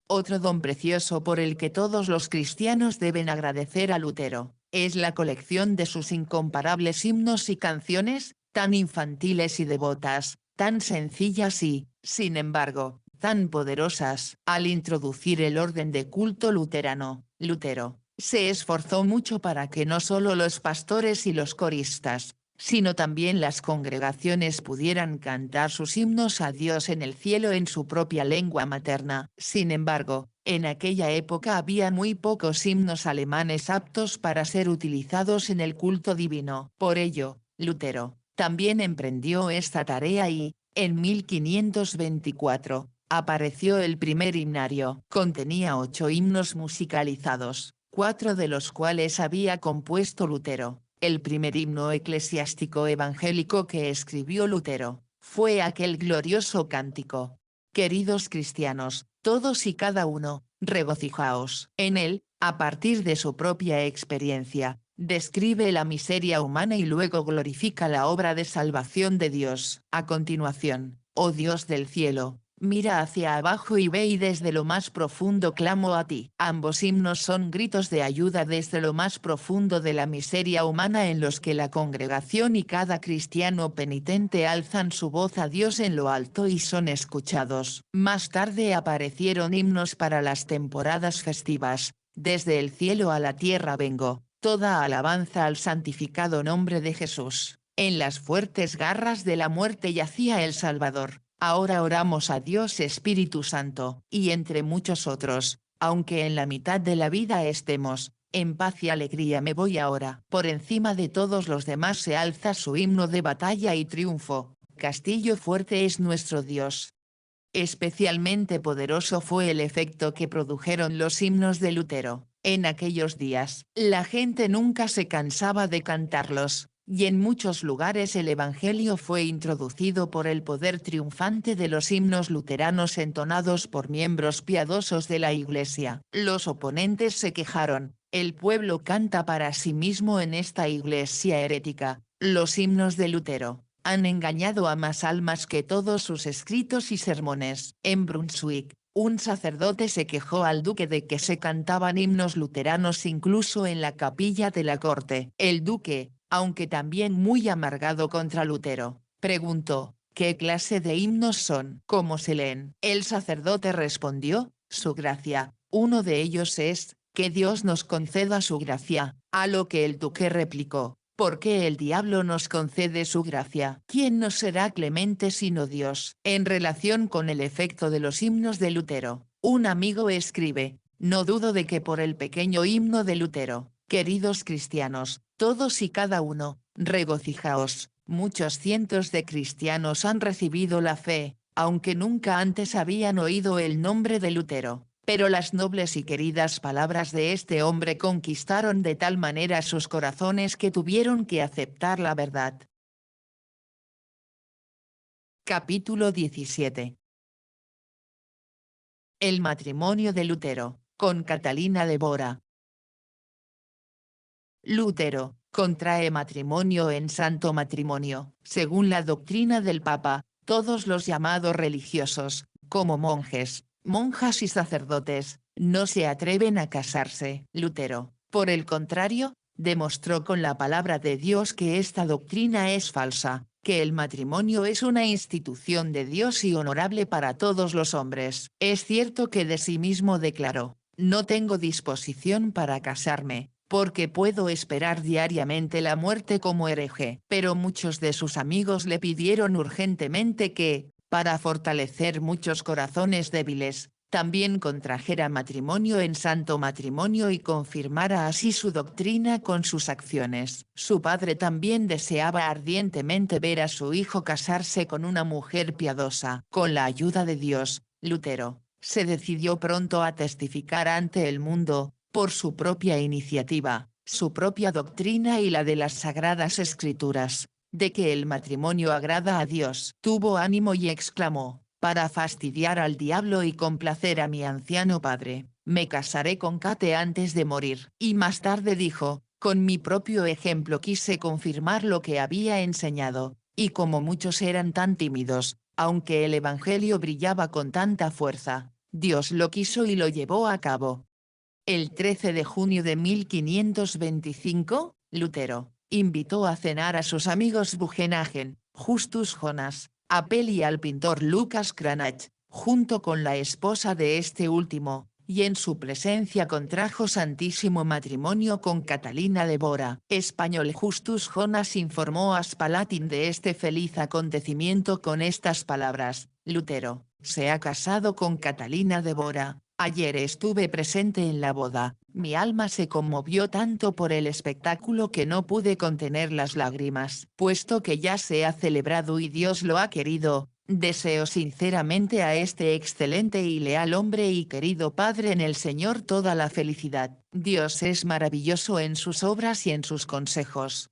Otro don precioso por el que todos los cristianos deben agradecer a Lutero, es la colección de sus incomparables himnos y canciones, tan infantiles y devotas, tan sencillas y, sin embargo, tan poderosas. Al introducir el orden de culto luterano, Lutero se esforzó mucho para que no solo los pastores y los coristas, sino también las congregaciones pudieran cantar sus himnos a Dios en el cielo en su propia lengua materna. Sin embargo, en aquella época había muy pocos himnos alemanes aptos para ser utilizados en el culto divino. Por ello, Lutero también emprendió esta tarea y, en 1524, apareció el primer himnario. Contenía 8 himnos musicalizados, 4 de los cuales había compuesto Lutero. El primer himno eclesiástico evangélico que escribió Lutero fue aquel glorioso cántico: «Queridos cristianos, todos y cada uno, regocijaos». En él, a partir de su propia experiencia, describe la miseria humana y luego glorifica la obra de salvación de Dios. A continuación: «Oh Dios del cielo, mira hacia abajo y ve, y desde lo más profundo clamo a ti». Ambos himnos son gritos de ayuda desde lo más profundo de la miseria humana en los que la congregación y cada cristiano penitente alzan su voz a Dios en lo alto y son escuchados. Más tarde aparecieron himnos para las temporadas festivas: «Desde el cielo a la tierra vengo, toda alabanza al santificado nombre de Jesús. En las fuertes garras de la muerte yacía el Salvador, ahora oramos a Dios Espíritu Santo». Y entre muchos otros: «Aunque en la mitad de la vida estemos, en paz y alegría me voy ahora». Por encima de todos los demás se alza su himno de batalla y triunfo: «Castillo fuerte es nuestro Dios». Especialmente poderoso fue el efecto que produjeron los himnos de Lutero. En aquellos días, la gente nunca se cansaba de cantarlos, y en muchos lugares el Evangelio fue introducido por el poder triunfante de los himnos luteranos entonados por miembros piadosos de la Iglesia. Los oponentes se quejaron: «El pueblo canta para sí mismo en esta iglesia herética». Los himnos de Lutero han engañado a más almas que todos sus escritos y sermones. En Brunswick, un sacerdote se quejó al duque de que se cantaban himnos luteranos incluso en la capilla de la corte. El duque, aunque también muy amargado contra Lutero, preguntó: «¿Qué clase de himnos son? ¿Cómo se leen?». El sacerdote respondió: «Su gracia». Uno de ellos es: «Que Dios nos conceda su gracia». A lo que el duque replicó: «¿Por qué el diablo nos concede su gracia? ¿Quién nos será clemente sino Dios?». En relación con el efecto de los himnos de Lutero, un amigo escribe: «No dudo de que por el pequeño himno de Lutero, queridos cristianos, todos y cada uno, regocijaos, muchos cientos de cristianos han recibido la fe, aunque nunca antes habían oído el nombre de Lutero. Pero las nobles y queridas palabras de este hombre conquistaron de tal manera sus corazones que tuvieron que aceptar la verdad. Capítulo 17. El matrimonio de Lutero, con Catalina de Bora. Lutero, contrae matrimonio en santo matrimonio. Según la doctrina del Papa, todos los llamados religiosos, como monjes, monjas y sacerdotes, no se atreven a casarse. Lutero, por el contrario, demostró con la palabra de Dios que esta doctrina es falsa, que el matrimonio es una institución de Dios y honorable para todos los hombres. Es cierto que de sí mismo declaró: no tengo disposición para casarme, porque puedo esperar diariamente la muerte como hereje. Pero muchos de sus amigos le pidieron urgentemente que, para fortalecer muchos corazones débiles, también contrajera matrimonio en santo matrimonio y confirmara así su doctrina con sus acciones. Su padre también deseaba ardientemente ver a su hijo casarse con una mujer piadosa. Con la ayuda de Dios, Lutero se decidió pronto a testificar ante el mundo, por su propia iniciativa, su propia doctrina y la de las Sagradas Escrituras, de que el matrimonio agrada a Dios. Tuvo ánimo y exclamó: para fastidiar al diablo y complacer a mi anciano padre, me casaré con Kate antes de morir. Y más tarde dijo: con mi propio ejemplo quise confirmar lo que había enseñado, y como muchos eran tan tímidos, aunque el evangelio brillaba con tanta fuerza, Dios lo quiso y lo llevó a cabo. El 13 de junio de 1525, Lutero invitó a cenar a sus amigos Bugenhagen, Justus Jonas, Apel y al pintor Lucas Cranach, junto con la esposa de este último, y en su presencia contrajo santísimo matrimonio con Catalina de Bora. Español. Justus Jonas informó a Spalatin de este feliz acontecimiento con estas palabras: Lutero se ha casado con Catalina de Bora. Ayer estuve presente en la boda, mi alma se conmovió tanto por el espectáculo que no pude contener las lágrimas. Puesto que ya se ha celebrado y Dios lo ha querido, deseo sinceramente a este excelente y leal hombre y querido padre en el Señor toda la felicidad. Dios es maravilloso en sus obras y en sus consejos.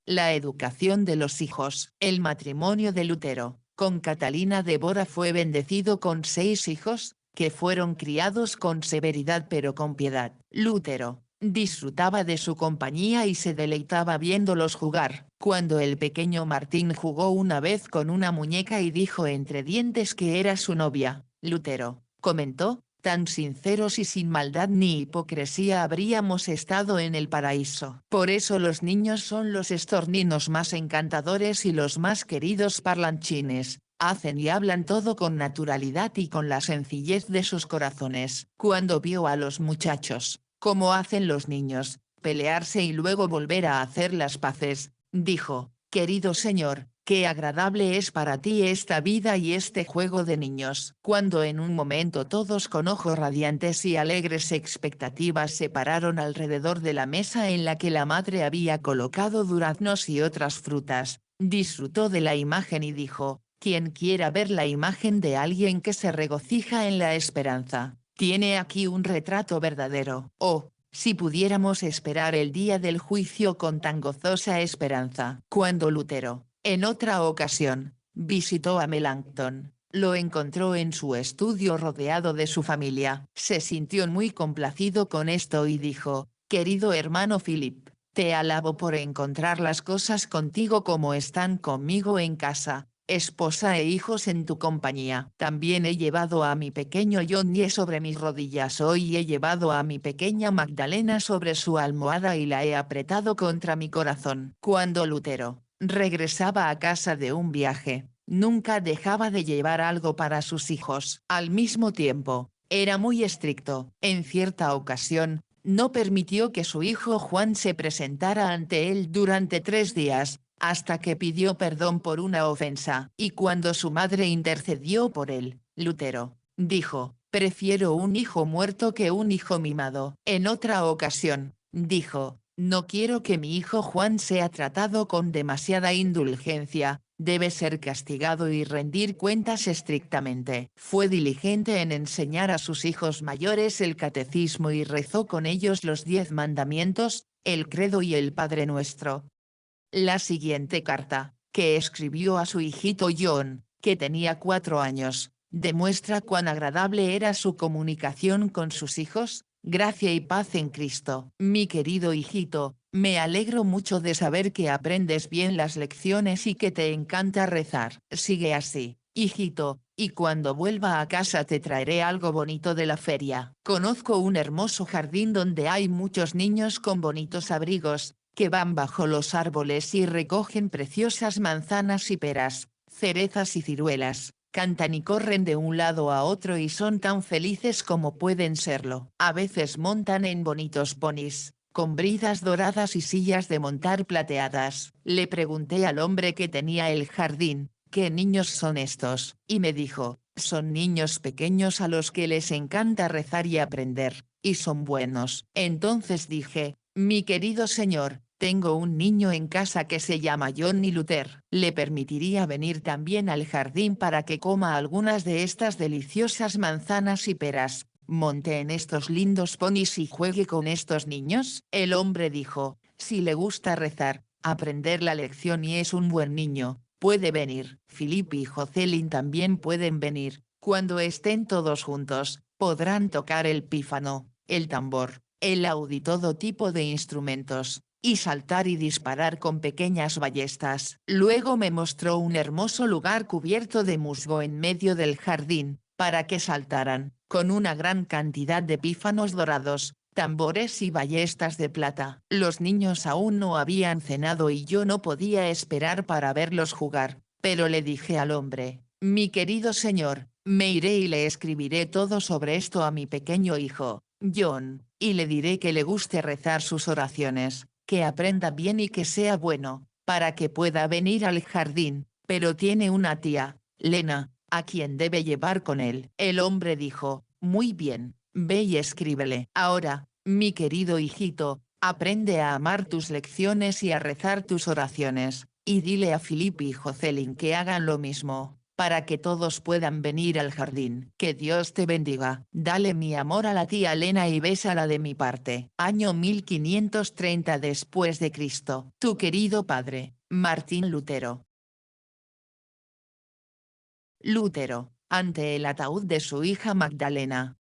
La educación de los hijos. El matrimonio de Lutero con Catalina de Bora fue bendecido con 6 hijos, que fueron criados con severidad pero con piedad. Lutero disfrutaba de su compañía y se deleitaba viéndolos jugar. Cuando el pequeño Martín jugó una vez con una muñeca y dijo entre dientes que era su novia, Lutero comentó: tan sinceros y sin maldad ni hipocresía habríamos estado en el paraíso. Por eso los niños son los estorninos más encantadores y los más queridos parlanchines. Hacen y hablan todo con naturalidad y con la sencillez de sus corazones. Cuando vio a los muchachos, como hacen los niños, pelearse y luego volver a hacer las paces, dijo: querido señor, qué agradable es para ti esta vida y este juego de niños. Cuando en un momento todos con ojos radiantes y alegres expectativas se pararon alrededor de la mesa en la que la madre había colocado duraznos y otras frutas, disfrutó de la imagen y dijo: quien quiera ver la imagen de alguien que se regocija en la esperanza, tiene aquí un retrato verdadero. Oh, si pudiéramos esperar el día del juicio con tan gozosa esperanza. Cuando Lutero, en otra ocasión, visitó a Melanchthon, lo encontró en su estudio rodeado de su familia. Se sintió muy complacido con esto y dijo: querido hermano Philip, te alabo por encontrar las cosas contigo como están conmigo en casa, esposa e hijos en tu compañía. También he llevado a mi pequeño Johnny sobre mis rodillas hoy y he llevado a mi pequeña Magdalena sobre su almohada y la he apretado contra mi corazón. Cuando Lutero regresaba a casa de un viaje, nunca dejaba de llevar algo para sus hijos. Al mismo tiempo, era muy estricto. En cierta ocasión, no permitió que su hijo Juan se presentara ante él durante 3 días, hasta que pidió perdón por una ofensa. Y cuando su madre intercedió por él, Lutero dijo: prefiero un hijo muerto que un hijo mimado. En otra ocasión, dijo: no quiero que mi hijo Juan sea tratado con demasiada indulgencia, debe ser castigado y rendir cuentas estrictamente. Fue diligente en enseñar a sus hijos mayores el catecismo y rezó con ellos los 10 mandamientos, el credo y el Padre Nuestro. La siguiente carta, que escribió a su hijito John, que tenía 4 años, demuestra cuán agradable era su comunicación con sus hijos. Gracia y paz en Cristo. Mi querido hijito, me alegro mucho de saber que aprendes bien las lecciones y que te encanta rezar. Sigue así, hijito, y cuando vuelva a casa te traeré algo bonito de la feria. Conozco un hermoso jardín donde hay muchos niños con bonitos abrigos, que van bajo los árboles y recogen preciosas manzanas y peras, cerezas y ciruelas. Cantan y corren de un lado a otro y son tan felices como pueden serlo. A veces montan en bonitos ponis, con bridas doradas y sillas de montar plateadas. Le pregunté al hombre que tenía el jardín, ¿qué niños son estos? Y me dijo, son niños pequeños a los que les encanta rezar y aprender, y son buenos. Entonces dije, mi querido señor, tengo un niño en casa que se llama Johnny Luther. ¿Le permitiría venir también al jardín para que coma algunas de estas deliciosas manzanas y peras, monte en estos lindos ponis y juegue con estos niños? El hombre dijo, si le gusta rezar, aprender la lección y es un buen niño, puede venir. Philip y Jocelyn también pueden venir. Cuando estén todos juntos, podrán tocar el pífano, el tambor, el laúd y todo tipo de instrumentos, y saltar y disparar con pequeñas ballestas. Luego me mostró un hermoso lugar cubierto de musgo en medio del jardín, para que saltaran, con una gran cantidad de pífanos dorados, tambores y ballestas de plata. Los niños aún no habían cenado y yo no podía esperar para verlos jugar, pero le dije al hombre, mi querido señor, me iré y le escribiré todo sobre esto a mi pequeño hijo, John, y le diré que le guste rezar sus oraciones, que aprenda bien y que sea bueno, para que pueda venir al jardín, pero tiene una tía, Lena, a quien debe llevar con él. El hombre dijo, muy bien, ve y escríbele. Ahora, mi querido hijito, aprende a amar tus lecciones y a rezar tus oraciones, y dile a Philip y Jocelyn que hagan lo mismo, para que todos puedan venir al jardín. Que Dios te bendiga. Dale mi amor a la tía Lena y bésala de mi parte. Año 1530 después de Cristo. Tu querido padre, Martín Lutero. Lutero, ante el ataúd de su hija Magdalena.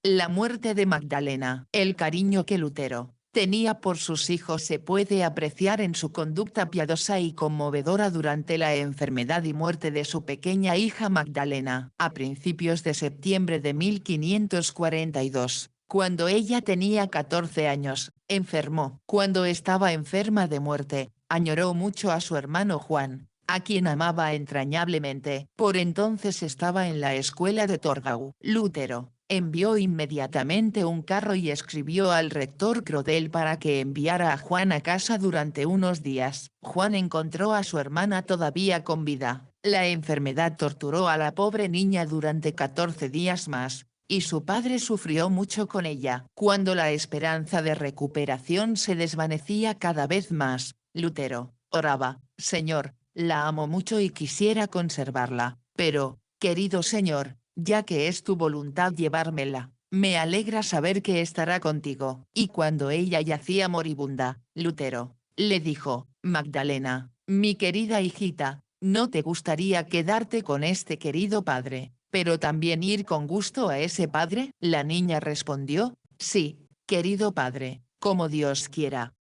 La muerte de Magdalena. El cariño que Lutero tenía por sus hijos se puede apreciar en su conducta piadosa y conmovedora durante la enfermedad y muerte de su pequeña hija Magdalena. A principios de septiembre de 1542, cuando ella tenía 14 años, enfermó. Cuando estaba enferma de muerte, añoró mucho a su hermano Juan, a quien amaba entrañablemente. Por entonces estaba en la escuela de Torgau. Lutero envió inmediatamente un carro y escribió al rector Crodel para que enviara a Juan a casa durante unos días. Juan encontró a su hermana todavía con vida. La enfermedad torturó a la pobre niña durante 14 días más, y su padre sufrió mucho con ella. Cuando la esperanza de recuperación se desvanecía cada vez más, Lutero oraba, Señor, la amo mucho y quisiera conservarla, pero, querido Señor, ya que es tu voluntad llevármela, me alegra saber que estará contigo. Y cuando ella yacía moribunda, Lutero le dijo, Magdalena, mi querida hijita, ¿no te gustaría quedarte con este querido padre, pero también ir con gusto a ese padre? La niña respondió, sí, querido padre, como Dios quiera.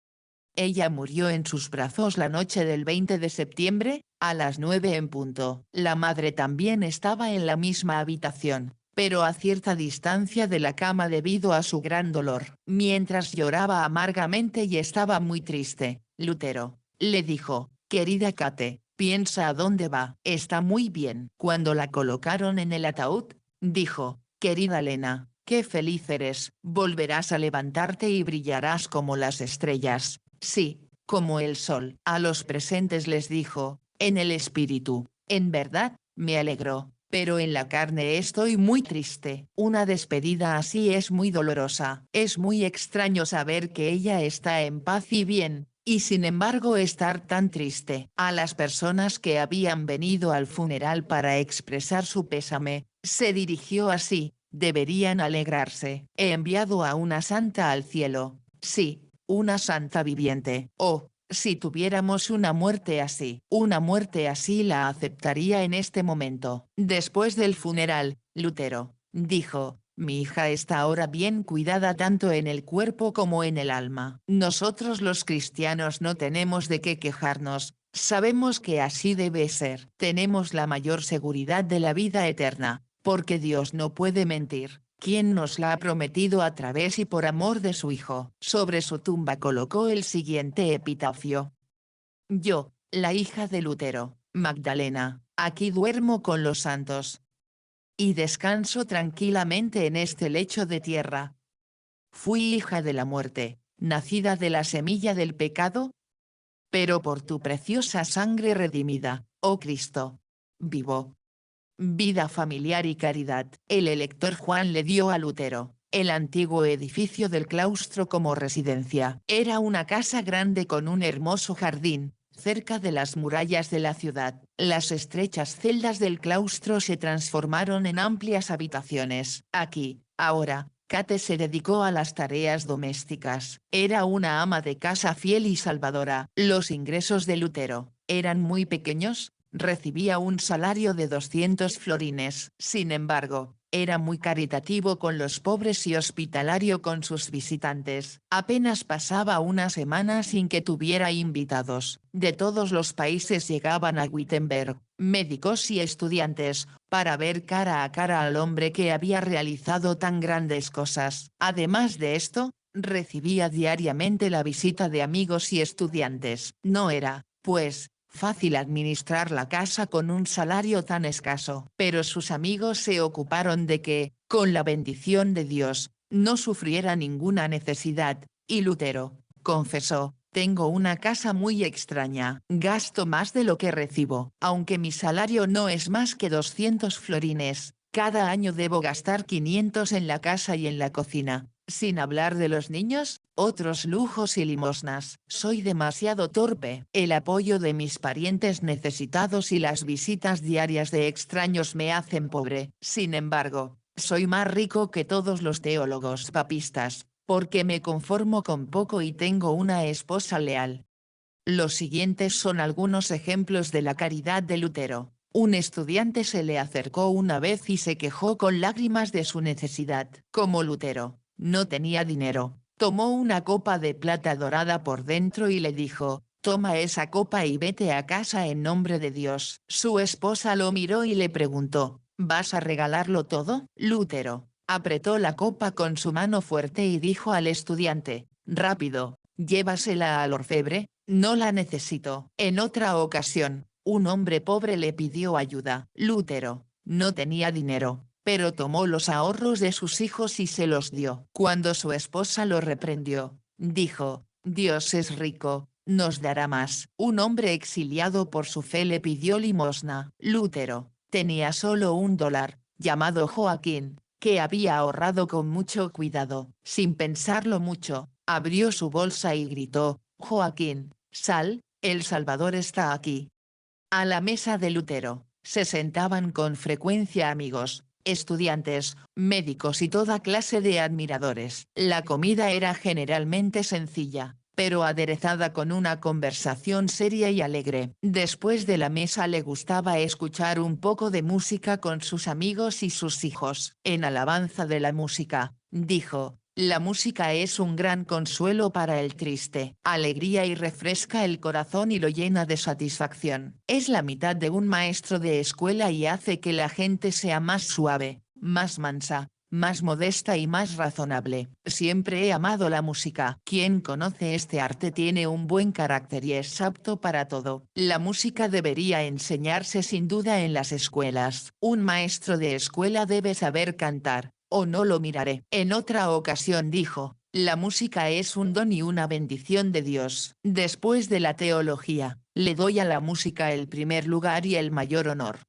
Ella murió en sus brazos la noche del 20 de septiembre, a las 9 en punto. La madre también estaba en la misma habitación, pero a cierta distancia de la cama debido a su gran dolor. Mientras lloraba amargamente y estaba muy triste, Lutero le dijo, querida Kate, piensa a dónde va. Está muy bien. Cuando la colocaron en el ataúd, dijo, querida Lena, qué feliz eres, volverás a levantarte y brillarás como las estrellas. Sí, como el sol. A los presentes les dijo, en el espíritu, en verdad, me alegró, pero en la carne estoy muy triste. Una despedida así es muy dolorosa. Es muy extraño saber que ella está en paz y bien, y sin embargo estar tan triste. A las personas que habían venido al funeral para expresar su pésame, se dirigió así: deberían alegrarse. He enviado a una santa al cielo. Sí, una santa viviente. Oh, si tuviéramos una muerte así la aceptaría en este momento. Después del funeral, Lutero dijo: mi hija está ahora bien cuidada tanto en el cuerpo como en el alma. Nosotros los cristianos no tenemos de qué quejarnos, sabemos que así debe ser. Tenemos la mayor seguridad de la vida eterna, porque Dios no puede mentir, quien nos la ha prometido a través y por amor de su Hijo. Sobre su tumba colocó el siguiente epitafio: yo, la hija de Lutero, Magdalena, aquí duermo con los santos y descanso tranquilamente en este lecho de tierra. Fui hija de la muerte, nacida de la semilla del pecado, pero por tu preciosa sangre redimida, oh Cristo, vivo. Vida familiar y caridad. El elector Juan le dio a Lutero el antiguo edificio del claustro como residencia. Era una casa grande con un hermoso jardín, cerca de las murallas de la ciudad. Las estrechas celdas del claustro se transformaron en amplias habitaciones. Aquí, ahora, Kate se dedicó a las tareas domésticas. Era una ama de casa fiel y salvadora. Los ingresos de Lutero eran muy pequeños, recibía un salario de 200 florines. Sin embargo, era muy caritativo con los pobres y hospitalario con sus visitantes. Apenas pasaba una semana sin que tuviera invitados. De todos los países llegaban a Wittenberg, médicos y estudiantes, para ver cara a cara al hombre que había realizado tan grandes cosas. Además de esto, recibía diariamente la visita de amigos y estudiantes. No era, pues, fácil administrar la casa con un salario tan escaso. Pero sus amigos se ocuparon de que, con la bendición de Dios, no sufriera ninguna necesidad, y Lutero confesó: tengo una casa muy extraña, gasto más de lo que recibo. Aunque mi salario no es más que 200 florines, cada año debo gastar 500 en la casa y en la cocina, sin hablar de los niños, otros lujos y limosnas. Soy demasiado torpe. El apoyo de mis parientes necesitados y las visitas diarias de extraños me hacen pobre. Sin embargo, soy más rico que todos los teólogos papistas, porque me conformo con poco y tengo una esposa leal. Los siguientes son algunos ejemplos de la caridad de Lutero. Un estudiante se le acercó una vez y se quejó con lágrimas de su necesidad. Como Lutero no tenía dinero, tomó una copa de plata dorada por dentro y le dijo: toma esa copa y vete a casa en nombre de Dios. Su esposa lo miró y le preguntó: ¿vas a regalarlo todo? Lutero apretó la copa con su mano fuerte y dijo al estudiante: rápido, llévasela al orfebre, no la necesito. En otra ocasión, un hombre pobre le pidió ayuda. Lutero no tenía dinero, pero tomó los ahorros de sus hijos y se los dio. Cuando su esposa lo reprendió, dijo: Dios es rico, nos dará más. Un hombre exiliado por su fe le pidió limosna. Lutero tenía solo $1, llamado Joaquín, que había ahorrado con mucho cuidado. Sin pensarlo mucho, abrió su bolsa y gritó: Joaquín, sal, el Salvador está aquí. A la mesa de Lutero se sentaban con frecuencia amigos, estudiantes, médicos y toda clase de admiradores. La comida era generalmente sencilla, pero aderezada con una conversación seria y alegre. Después de la mesa le gustaba escuchar un poco de música con sus amigos y sus hijos. En alabanza de la música, dijo: la música es un gran consuelo para el triste, alegría y refresca el corazón y lo llena de satisfacción. Es la mitad de un maestro de escuela y hace que la gente sea más suave, más mansa, más modesta y más razonable. Siempre he amado la música. Quien conoce este arte tiene un buen carácter y es apto para todo. La música debería enseñarse sin duda en las escuelas. Un maestro de escuela debe saber cantar, o no lo miraré. En otra ocasión dijo: la música es un don y una bendición de Dios. Después de la teología, le doy a la música el primer lugar y el mayor honor.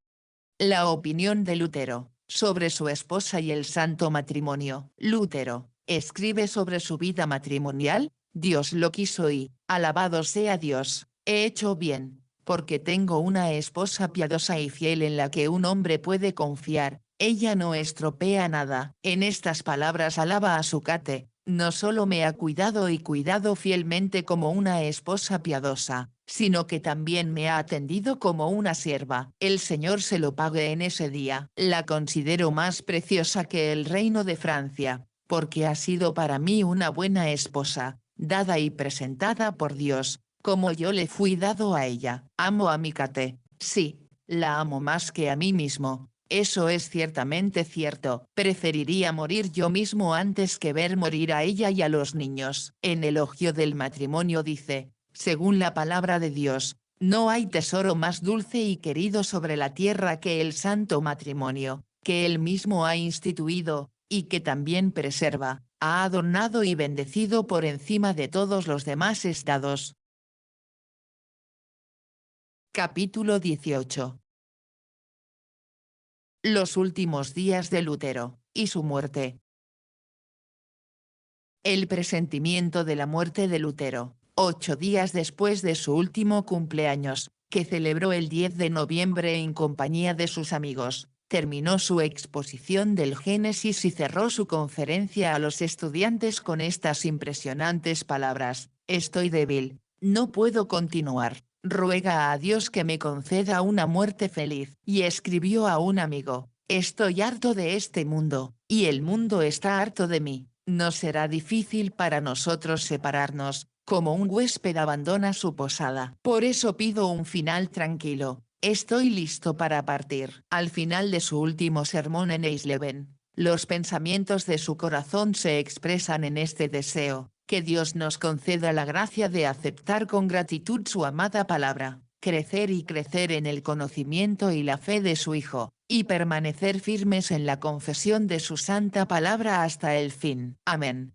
La opinión de Lutero sobre su esposa y el santo matrimonio. Lutero escribe sobre su vida matrimonial: Dios lo quiso y, alabado sea Dios, he hecho bien, porque tengo una esposa piadosa y fiel en la que un hombre puede confiar, ella no estropea nada. En estas palabras alaba a Zucate, no solo me ha cuidado y cuidado fielmente como una esposa piadosa, sino que también me ha atendido como una sierva. El Señor se lo pague en ese día. La considero más preciosa que el reino de Francia, porque ha sido para mí una buena esposa, dada y presentada por Dios, como yo le fui dado a ella. Amo a mi Kate, sí, la amo más que a mí mismo. Eso es ciertamente cierto. Preferiría morir yo mismo antes que ver morir a ella y a los niños. En elogio del matrimonio dice, según la palabra de Dios, no hay tesoro más dulce y querido sobre la tierra que el santo matrimonio, que él mismo ha instituido, y que también preserva, ha adornado y bendecido por encima de todos los demás estados. Capítulo 18. Los últimos días de Lutero, y su muerte. El presentimiento de la muerte de Lutero, 8 días después de su último cumpleaños, que celebró el 10 de noviembre en compañía de sus amigos, terminó su exposición del Génesis y cerró su conferencia a los estudiantes con estas impresionantes palabras: estoy débil, no puedo continuar, ruega a Dios que me conceda una muerte feliz. Y escribió a un amigo: estoy harto de este mundo, y el mundo está harto de mí. No será difícil para nosotros separarnos, como un huésped abandona su posada. Por eso pido un final tranquilo. Estoy listo para partir. Al final de su último sermón en Eisleben, los pensamientos de su corazón se expresan en este deseo: que Dios nos conceda la gracia de aceptar con gratitud su amada palabra, crecer y crecer en el conocimiento y la fe de su Hijo, y permanecer firmes en la confesión de su santa palabra hasta el fin. Amén.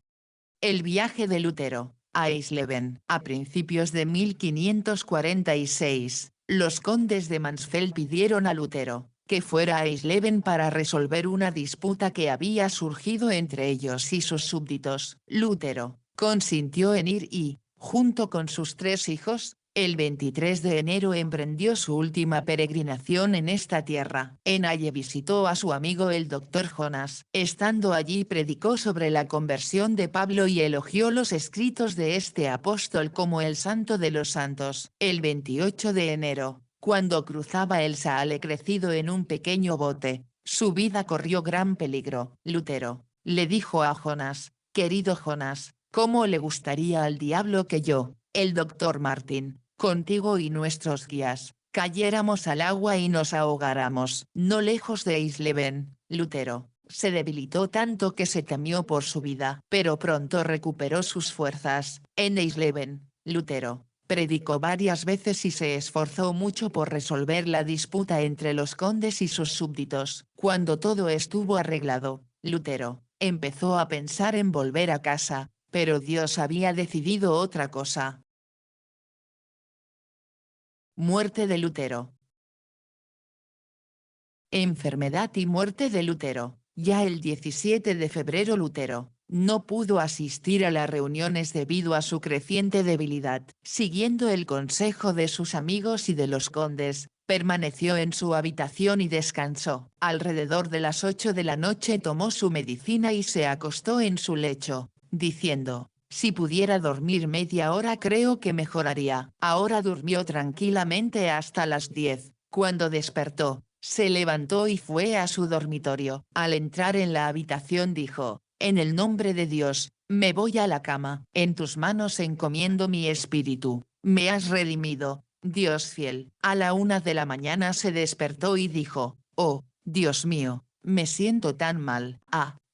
El viaje de Lutero a Eisleben. A principios de 1546, los condes de Mansfeld pidieron a Lutero que fuera a Eisleben para resolver una disputa que había surgido entre ellos y sus súbditos. Lutero consintió en ir y, junto con sus 3 hijos, el 23 de enero emprendió su última peregrinación en esta tierra. En Halle visitó a su amigo el doctor Jonas. Estando allí predicó sobre la conversión de Pablo y elogió los escritos de este apóstol como el santo de los santos. El 28 de enero, cuando cruzaba el Saale crecido en un pequeño bote, su vida corrió gran peligro. Lutero le dijo a Jonas: querido Jonas, ¿cómo le gustaría al diablo que yo, el doctor Martin, contigo y nuestros guías, cayéramos al agua y nos ahogáramos? No lejos de Eisleben, Lutero se debilitó tanto que se temió por su vida, pero pronto recuperó sus fuerzas. En Eisleben, Lutero predicó varias veces y se esforzó mucho por resolver la disputa entre los condes y sus súbditos. Cuando todo estuvo arreglado, Lutero empezó a pensar en volver a casa, pero Dios había decidido otra cosa. Muerte de Lutero. Enfermedad y muerte de Lutero. Ya el 17 de febrero Lutero no pudo asistir a las reuniones debido a su creciente debilidad. Siguiendo el consejo de sus amigos y de los condes, permaneció en su habitación y descansó. Alrededor de las 8 de la noche tomó su medicina y se acostó en su lecho, diciendo: si pudiera dormir media hora creo que mejoraría. Ahora durmió tranquilamente hasta las 10, cuando despertó. Se levantó y fue a su dormitorio. Al entrar en la habitación dijo: en el nombre de Dios, me voy a la cama. En tus manos encomiendo mi espíritu. Me has redimido, Dios fiel. A la 1 de la mañana se despertó y dijo: oh, Dios mío, me siento tan mal.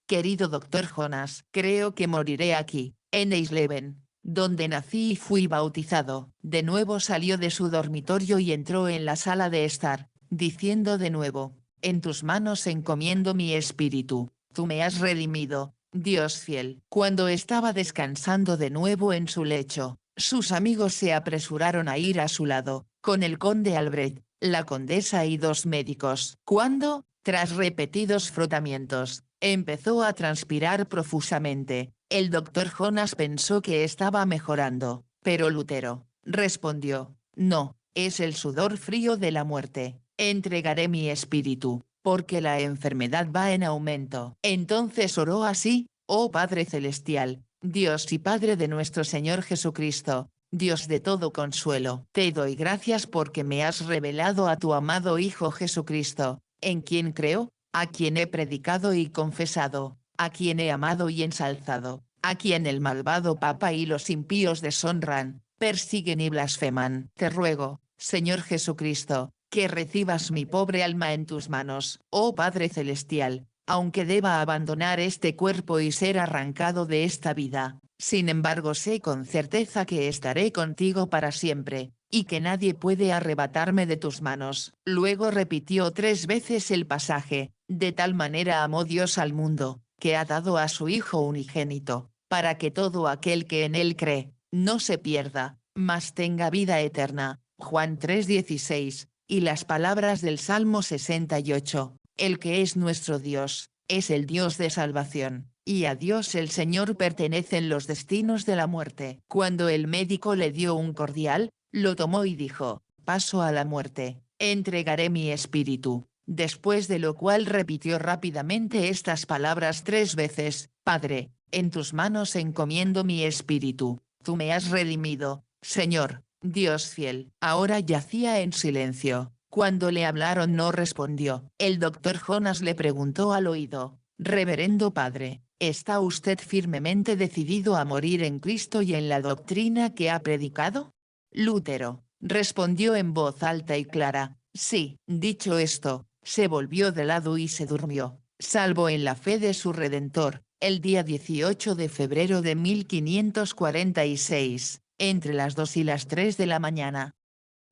Querido doctor Jonas, creo que moriré aquí, en Eisleben, donde nací y fui bautizado. De nuevo salió de su dormitorio y entró en la sala de estar, diciendo de nuevo: en tus manos encomiendo mi espíritu, tú me has redimido, Dios fiel. Cuando estaba descansando de nuevo en su lecho, sus amigos se apresuraron a ir a su lado, con el conde Albrecht, la condesa y 2 médicos. Cuando, tras repetidos frotamientos, empezó a transpirar profusamente, El doctor Jonas pensó que estaba mejorando, pero Lutero respondió, no, es el sudor frío de la muerte. Entregaré mi espíritu, porque la enfermedad va en aumento. Entonces oró así: oh Padre Celestial, Dios y Padre de nuestro Señor Jesucristo, Dios de todo consuelo, te doy gracias porque me has revelado a tu amado Hijo Jesucristo, en quien creo, a quien he predicado y confesado, a quien he amado y ensalzado, a quien el malvado Papa y los impíos deshonran, persiguen y blasfeman. Te ruego, Señor Jesucristo, que recibas mi pobre alma en tus manos, oh Padre Celestial, aunque deba abandonar este cuerpo y ser arrancado de esta vida. Sin embargo, sé con certeza que estaré contigo para siempre, y que nadie puede arrebatarme de tus manos. Luego repitió 3 veces el pasaje: de tal manera amó Dios al mundo, que ha dado a su Hijo unigénito, para que todo aquel que en él cree, no se pierda, mas tenga vida eterna. Juan 3:16, y las palabras del Salmo 68, el que es nuestro Dios, es el Dios de salvación, y a Dios el Señor pertenecen los destinos de la muerte. Cuando el médico le dio un cordial, lo tomó y dijo: paso a la muerte, entregaré mi espíritu. Después de lo cual repitió rápidamente estas palabras 3 veces: Padre, en tus manos encomiendo mi espíritu, tú me has redimido, Señor, Dios fiel. Ahora yacía en silencio. Cuando le hablaron no respondió. El doctor Jonas le preguntó al oído: Reverendo Padre, ¿está usted firmemente decidido a morir en Cristo y en la doctrina que ha predicado? Lutero respondió en voz alta y clara: sí. Dicho esto, se volvió de lado y se durmió, salvo en la fe de su Redentor, el día 18 de febrero de 1546, entre las 2 y las 3 de la mañana.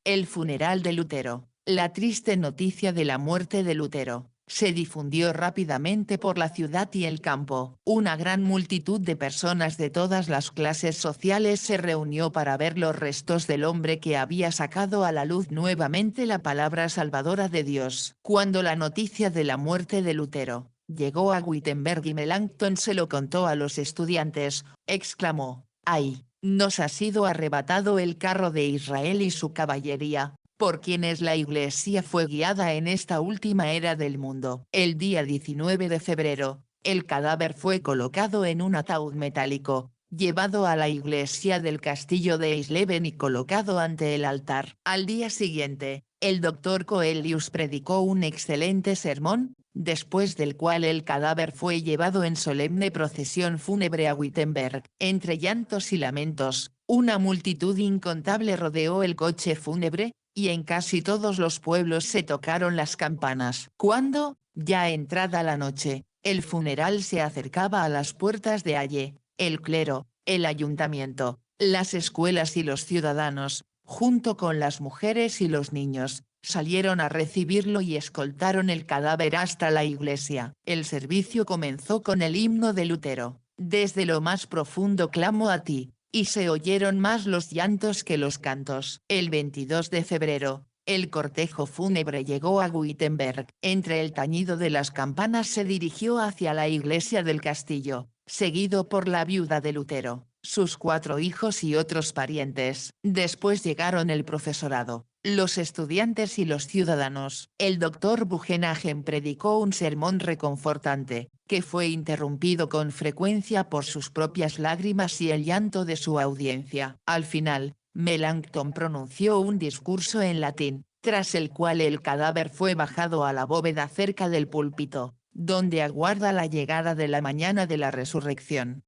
El funeral de Lutero. La triste noticia de la muerte de Lutero se difundió rápidamente por la ciudad y el campo. Una gran multitud de personas de todas las clases sociales se reunió para ver los restos del hombre que había sacado a la luz nuevamente la palabra salvadora de Dios. Cuando la noticia de la muerte de Lutero llegó a Wittenberg y Melanchthon se lo contó a los estudiantes, exclamó: ¡ay! Nos ha sido arrebatado el carro de Israel y su caballería, por quienes la Iglesia fue guiada en esta última era del mundo. El día 19 de febrero, el cadáver fue colocado en un ataúd metálico, llevado a la iglesia del castillo de Eisleben y colocado ante el altar. Al día siguiente, el doctor Coelius predicó un excelente sermón, después del cual el cadáver fue llevado en solemne procesión fúnebre a Wittenberg. Entre llantos y lamentos, una multitud incontable rodeó el coche fúnebre, y en casi todos los pueblos se tocaron las campanas. Cuando, ya entrada la noche, el funeral se acercaba a las puertas de Halle, el clero, el ayuntamiento, las escuelas y los ciudadanos, junto con las mujeres y los niños, salieron a recibirlo y escoltaron el cadáver hasta la iglesia. El servicio comenzó con el himno de Lutero: desde lo más profundo clamo a ti, y se oyeron más los llantos que los cantos. El 22 de febrero, el cortejo fúnebre llegó a Wittenberg. Entre el tañido de las campanas se dirigió hacia la iglesia del castillo, seguido por la viuda de Lutero, sus 4 hijos y otros parientes. Después llegaron el profesorado, los estudiantes y los ciudadanos. El doctor Bugenhagen predicó un sermón reconfortante, que fue interrumpido con frecuencia por sus propias lágrimas y el llanto de su audiencia. Al final, Melanchthon pronunció un discurso en latín, tras el cual el cadáver fue bajado a la bóveda cerca del púlpito, donde aguarda la llegada de la mañana de la resurrección.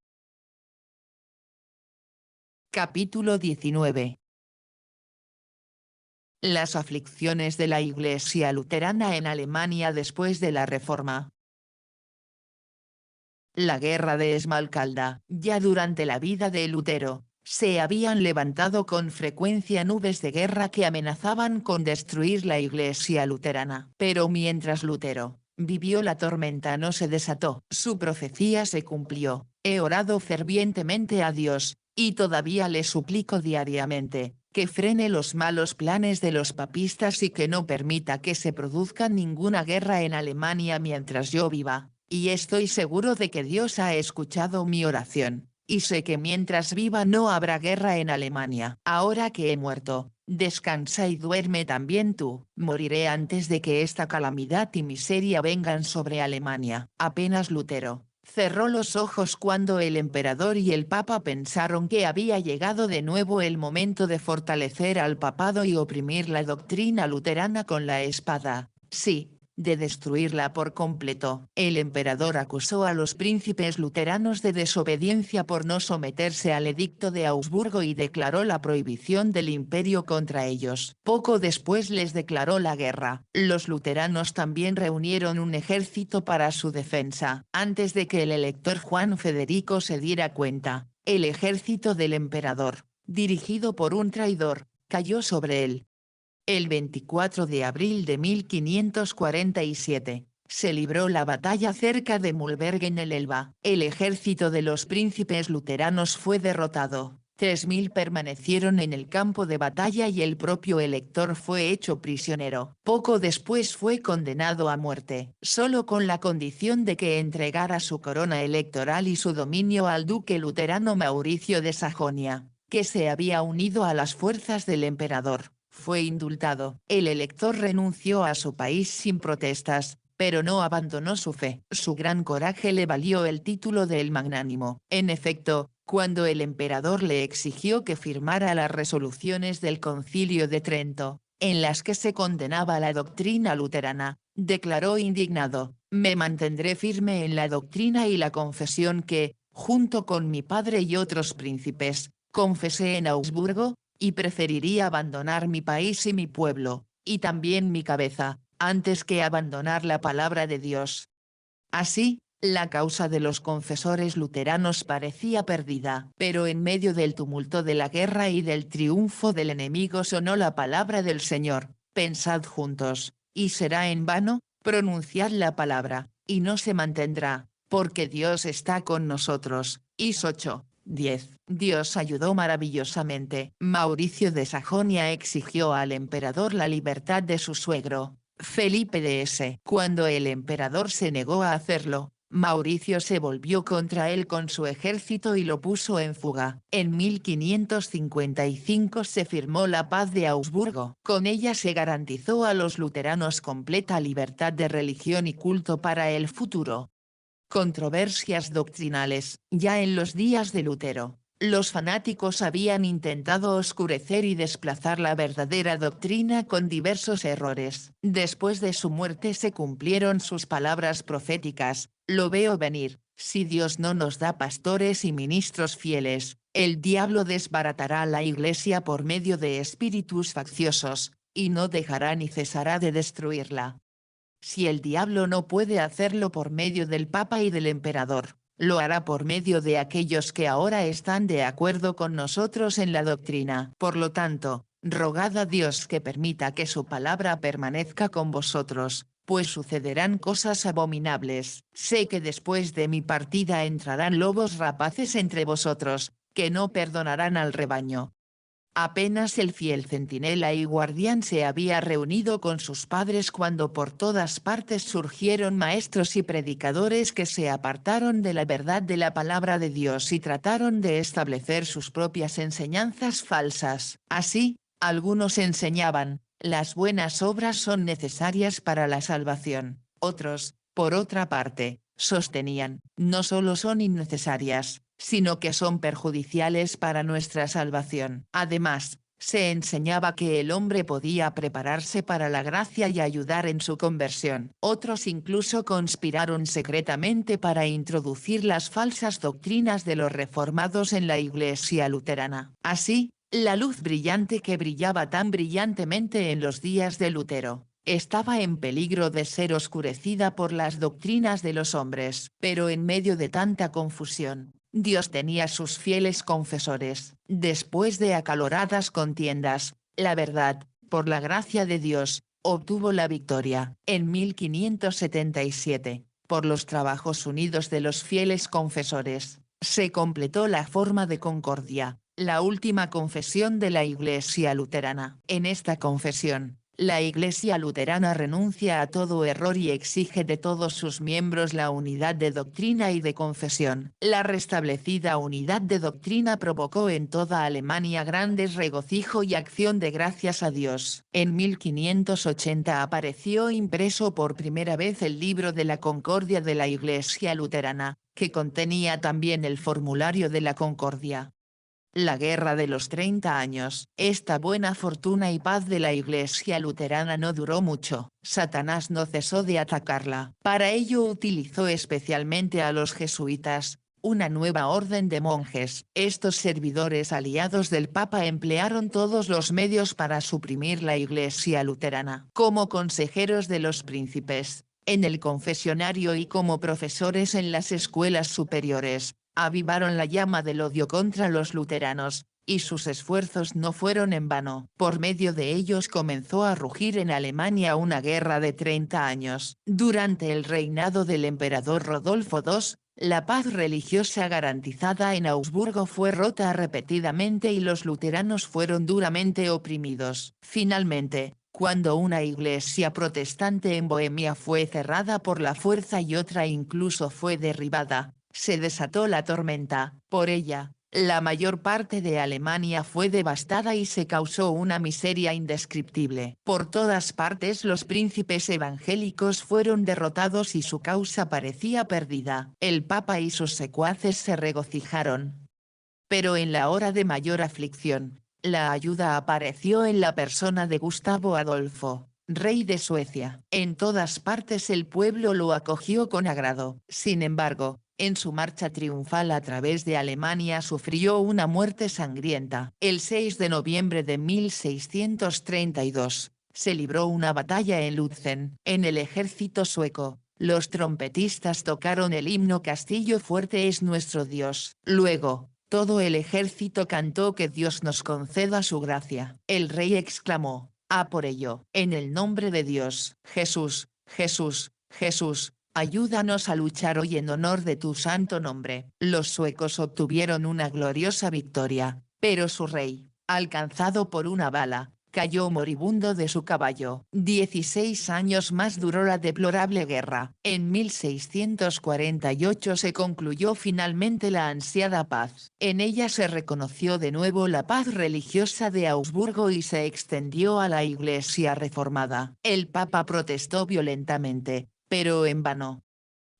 Capítulo 19. Las aflicciones de la Iglesia luterana en Alemania después de la Reforma. La guerra de Esmalcalda. Ya durante la vida de Lutero, se habían levantado con frecuencia nubes de guerra que amenazaban con destruir la Iglesia luterana. Pero mientras Lutero vivió, la tormenta no se desató. Su profecía se cumplió: he orado fervientemente a Dios, y todavía le suplico diariamente, que frene los malos planes de los papistas y que no permita que se produzca ninguna guerra en Alemania mientras yo viva. y estoy seguro de que Dios ha escuchado mi oración, y sé que mientras viva no habrá guerra en Alemania. Ahora que he muerto, descansa y duerme también tú. Moriré antes de que esta calamidad y miseria vengan sobre Alemania. Apenas Lutero cerró los ojos cuando el emperador y el papa pensaron que había llegado de nuevo el momento de fortalecer al papado y oprimir la doctrina luterana con la espada. Sí, de destruirla por completo. El emperador acusó a los príncipes luteranos de desobediencia por no someterse al edicto de Augsburgo y declaró la prohibición del imperio contra ellos. Poco después les declaró la guerra. Los luteranos también reunieron un ejército para su defensa. Antes de que el elector Juan Federico se diera cuenta, el ejército del emperador, dirigido por un traidor, cayó sobre él. El 24 de abril de 1547, se libró la batalla cerca de Mühlberg en el Elba. El ejército de los príncipes luteranos fue derrotado. 3000 permanecieron en el campo de batalla y el propio elector fue hecho prisionero. Poco después fue condenado a muerte, solo con la condición de que entregara su corona electoral y su dominio al duque luterano Mauricio de Sajonia, que se había unido a las fuerzas del emperador. Fue indultado. El elector renunció a su país sin protestas, pero no abandonó su fe. Su gran coraje le valió el título de El Magnánimo. En efecto, cuando el emperador le exigió que firmara las resoluciones del Concilio de Trento, en las que se condenaba la doctrina luterana, declaró indignado: «Me mantendré firme en la doctrina y la confesión que, junto con mi padre y otros príncipes, confesé en Augsburgo, y preferiría abandonar mi país y mi pueblo, y también mi cabeza, antes que abandonar la palabra de Dios». Así, la causa de los confesores luteranos parecía perdida. Pero en medio del tumulto de la guerra y del triunfo del enemigo sonó la palabra del Señor: «Pensad juntos, y será en vano, pronunciad la palabra, y no se mantendrá, porque Dios está con nosotros». Is 8:10. Dios ayudó maravillosamente. Mauricio de Sajonia exigió al emperador la libertad de su suegro, Felipe de S. Cuando el emperador se negó a hacerlo, Mauricio se volvió contra él con su ejército y lo puso en fuga. En 1555 se firmó la paz de Augsburgo. Con ella se garantizó a los luteranos completa libertad de religión y culto para el futuro. Controversias doctrinales. Ya en los días de Lutero, los fanáticos habían intentado oscurecer y desplazar la verdadera doctrina con diversos errores. Después de su muerte se cumplieron sus palabras proféticas: «Lo veo venir, si Dios no nos da pastores y ministros fieles, el diablo desbaratará la iglesia por medio de espíritus facciosos, y no dejará ni cesará de destruirla». Si el diablo no puede hacerlo por medio del Papa y del Emperador, lo hará por medio de aquellos que ahora están de acuerdo con nosotros en la doctrina. Por lo tanto, rogad a Dios que permita que su palabra permanezca con vosotros, pues sucederán cosas abominables. Sé que después de mi partida entrarán lobos rapaces entre vosotros, que no perdonarán al rebaño. Apenas el fiel centinela y guardián se había reunido con sus padres cuando por todas partes surgieron maestros y predicadores que se apartaron de la verdad de la palabra de Dios y trataron de establecer sus propias enseñanzas falsas. Así, algunos enseñaban: «Las buenas obras son necesarias para la salvación». Otros, por otra parte, sostenían: «No solo son innecesarias, sino que son perjudiciales para nuestra salvación». Además, se enseñaba que el hombre podía prepararse para la gracia y ayudar en su conversión. Otros incluso conspiraron secretamente para introducir las falsas doctrinas de los reformados en la Iglesia luterana. Así, la luz brillante que brillaba tan brillantemente en los días de Lutero, estaba en peligro de ser oscurecida por las doctrinas de los hombres. Pero en medio de tanta confusión, Dios tenía sus fieles confesores. Después de acaloradas contiendas, la verdad, por la gracia de Dios, obtuvo la victoria. En 1577, por los trabajos unidos de los fieles confesores, se completó la forma de concordia, la última confesión de la Iglesia luterana. En esta confesión, La Iglesia luterana renuncia a todo error y exige de todos sus miembros la unidad de doctrina y de confesión. La restablecida unidad de doctrina provocó en toda Alemania grandes regocijo y acción de gracias a Dios. En 1580 apareció impreso por primera vez el Libro de la Concordia de la Iglesia luterana, que contenía también el formulario de la Concordia. La Guerra de los 30 años. Esta buena fortuna y paz de la Iglesia luterana no duró mucho. Satanás no cesó de atacarla. Para ello utilizó especialmente a los jesuitas, una nueva orden de monjes. Estos servidores aliados del Papa emplearon todos los medios para suprimir la Iglesia luterana. Como consejeros de los príncipes, en el confesionario y como profesores en las escuelas superiores, avivaron la llama del odio contra los luteranos, y sus esfuerzos no fueron en vano. Por medio de ellos comenzó a rugir en Alemania una guerra de 30 años. Durante el reinado del emperador Rodolfo II, la paz religiosa garantizada en Augsburgo fue rota repetidamente y los luteranos fueron duramente oprimidos. Finalmente, cuando una iglesia protestante en Bohemia fue cerrada por la fuerza y otra incluso fue derribada, se desató la tormenta. Por ella, la mayor parte de Alemania fue devastada y se causó una miseria indescriptible. Por todas partes los príncipes evangélicos fueron derrotados y su causa parecía perdida. El Papa y sus secuaces se regocijaron. Pero en la hora de mayor aflicción, la ayuda apareció en la persona de Gustavo Adolfo, rey de Suecia. En todas partes el pueblo lo acogió con agrado. Sin embargo, en su marcha triunfal a través de Alemania sufrió una muerte sangrienta. El 6 de noviembre de 1632, se libró una batalla en Lützen. En el ejército sueco, los trompetistas tocaron el himno Castillo fuerte es nuestro Dios. Luego, todo el ejército cantó que Dios nos conceda su gracia. El rey exclamó, «¡Ah por ello! En el nombre de Dios, Jesús, Jesús, Jesús, ayúdanos a luchar hoy en honor de tu santo nombre». Los suecos obtuvieron una gloriosa victoria, pero su rey, alcanzado por una bala, cayó moribundo de su caballo. 16 años más duró la deplorable guerra. En 1648 se concluyó finalmente la ansiada paz. En ella se reconoció de nuevo la paz religiosa de Augsburgo y se extendió a la Iglesia reformada. El Papa protestó violentamente, pero en vano.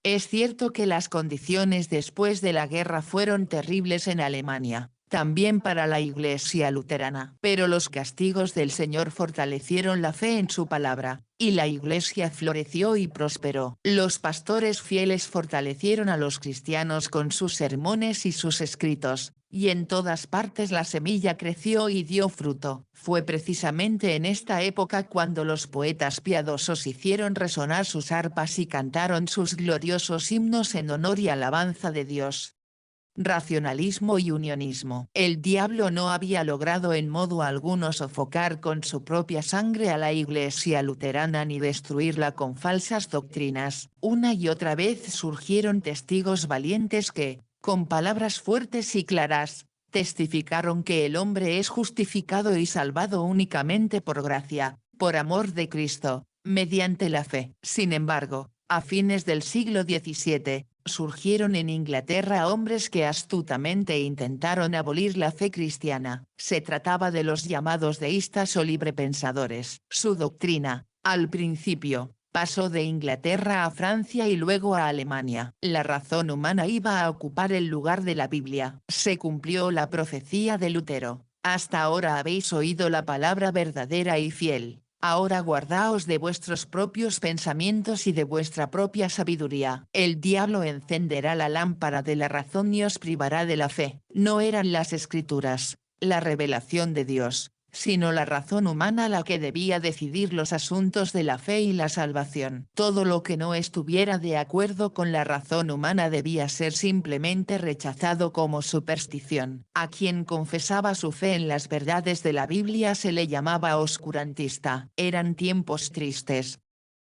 Es cierto que las condiciones después de la guerra fueron terribles en Alemania, también para la Iglesia luterana. Pero los castigos del Señor fortalecieron la fe en su palabra, y la Iglesia floreció y prosperó. Los pastores fieles fortalecieron a los cristianos con sus sermones y sus escritos, y en todas partes la semilla creció y dio fruto. Fue precisamente en esta época cuando los poetas piadosos hicieron resonar sus arpas y cantaron sus gloriosos himnos en honor y alabanza de Dios. Racionalismo y unionismo. El diablo no había logrado en modo alguno sofocar con su propia sangre a la Iglesia luterana ni destruirla con falsas doctrinas. Una y otra vez surgieron testigos valientes que, con palabras fuertes y claras, testificaron que el hombre es justificado y salvado únicamente por gracia, por amor de Cristo, mediante la fe. Sin embargo, a fines del siglo XVII, surgieron en Inglaterra hombres que astutamente intentaron abolir la fe cristiana. Se trataba de los llamados deístas o librepensadores. Su doctrina, al principio, pasó de Inglaterra a Francia y luego a Alemania. La razón humana iba a ocupar el lugar de la Biblia. Se cumplió la profecía de Lutero. Hasta ahora habéis oído la palabra verdadera y fiel. Ahora guardaos de vuestros propios pensamientos y de vuestra propia sabiduría. El diablo encenderá la lámpara de la razón y os privará de la fe. No eran las escrituras, la revelación de Dios, sino la razón humana la que debía decidir los asuntos de la fe y la salvación. Todo lo que no estuviera de acuerdo con la razón humana debía ser simplemente rechazado como superstición. A quien confesaba su fe en las verdades de la Biblia se le llamaba oscurantista. Eran tiempos tristes.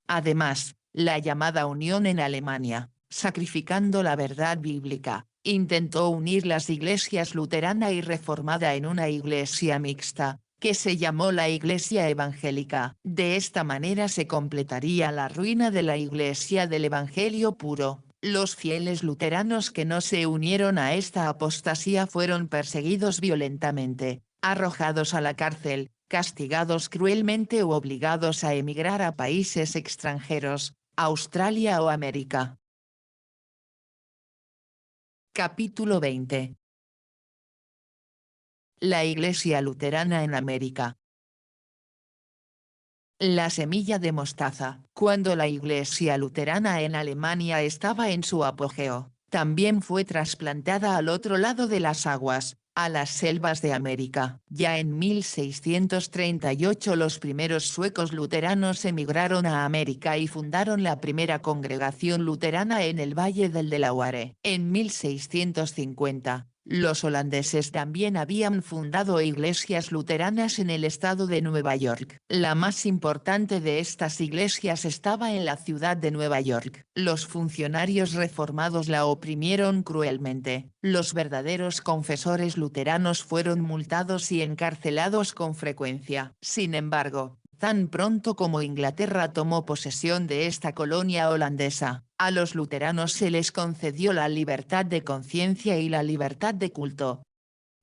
Además, la llamada Unión en Alemania, sacrificando la verdad bíblica, intentó unir las iglesias luterana y reformada en una iglesia mixta, que se llamó la Iglesia Evangélica. De esta manera se completaría la ruina de la Iglesia del Evangelio puro. Los fieles luteranos que no se unieron a esta apostasía fueron perseguidos violentamente, arrojados a la cárcel, castigados cruelmente u obligados a emigrar a países extranjeros, Australia o América. Capítulo 20. La Iglesia Luterana en América. La semilla de mostaza. Cuando la Iglesia Luterana en Alemania estaba en su apogeo, también fue trasplantada al otro lado de las aguas, a las selvas de América. Ya en 1638 los primeros suecos luteranos emigraron a América y fundaron la primera congregación luterana en el Valle del Delaware. En 1650, los holandeses también habían fundado iglesias luteranas en el estado de Nueva York. La más importante de estas iglesias estaba en la ciudad de Nueva York. Los funcionarios reformados la oprimieron cruelmente. Los verdaderos confesores luteranos fueron multados y encarcelados con frecuencia. Sin embargo, tan pronto como Inglaterra tomó posesión de esta colonia holandesa, a los luteranos se les concedió la libertad de conciencia y la libertad de culto.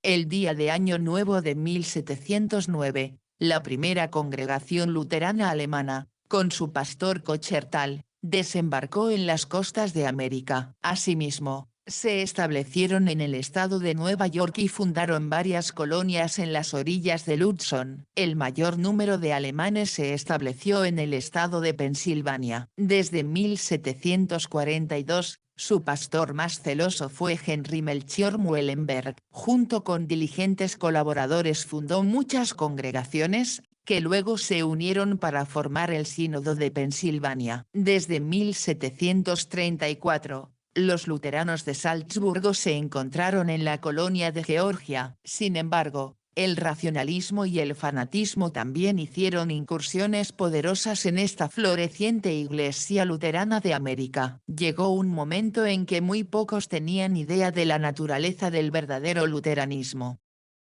El día de Año Nuevo de 1709, la primera congregación luterana alemana, con su pastor Kochertal, desembarcó en las costas de América. Asimismo, se establecieron en el estado de Nueva York y fundaron varias colonias en las orillas del Hudson. El mayor número de alemanes se estableció en el estado de Pensilvania. Desde 1742, su pastor más celoso fue Henry Melchior Muhlenberg. Junto con diligentes colaboradores fundó muchas congregaciones, que luego se unieron para formar el Sínodo de Pensilvania. Desde 1734, los luteranos de Salzburgo se encontraron en la colonia de Georgia. Sin embargo, el racionalismo y el fanatismo también hicieron incursiones poderosas en esta floreciente iglesia luterana de América. Llegó un momento en que muy pocos tenían idea de la naturaleza del verdadero luteranismo.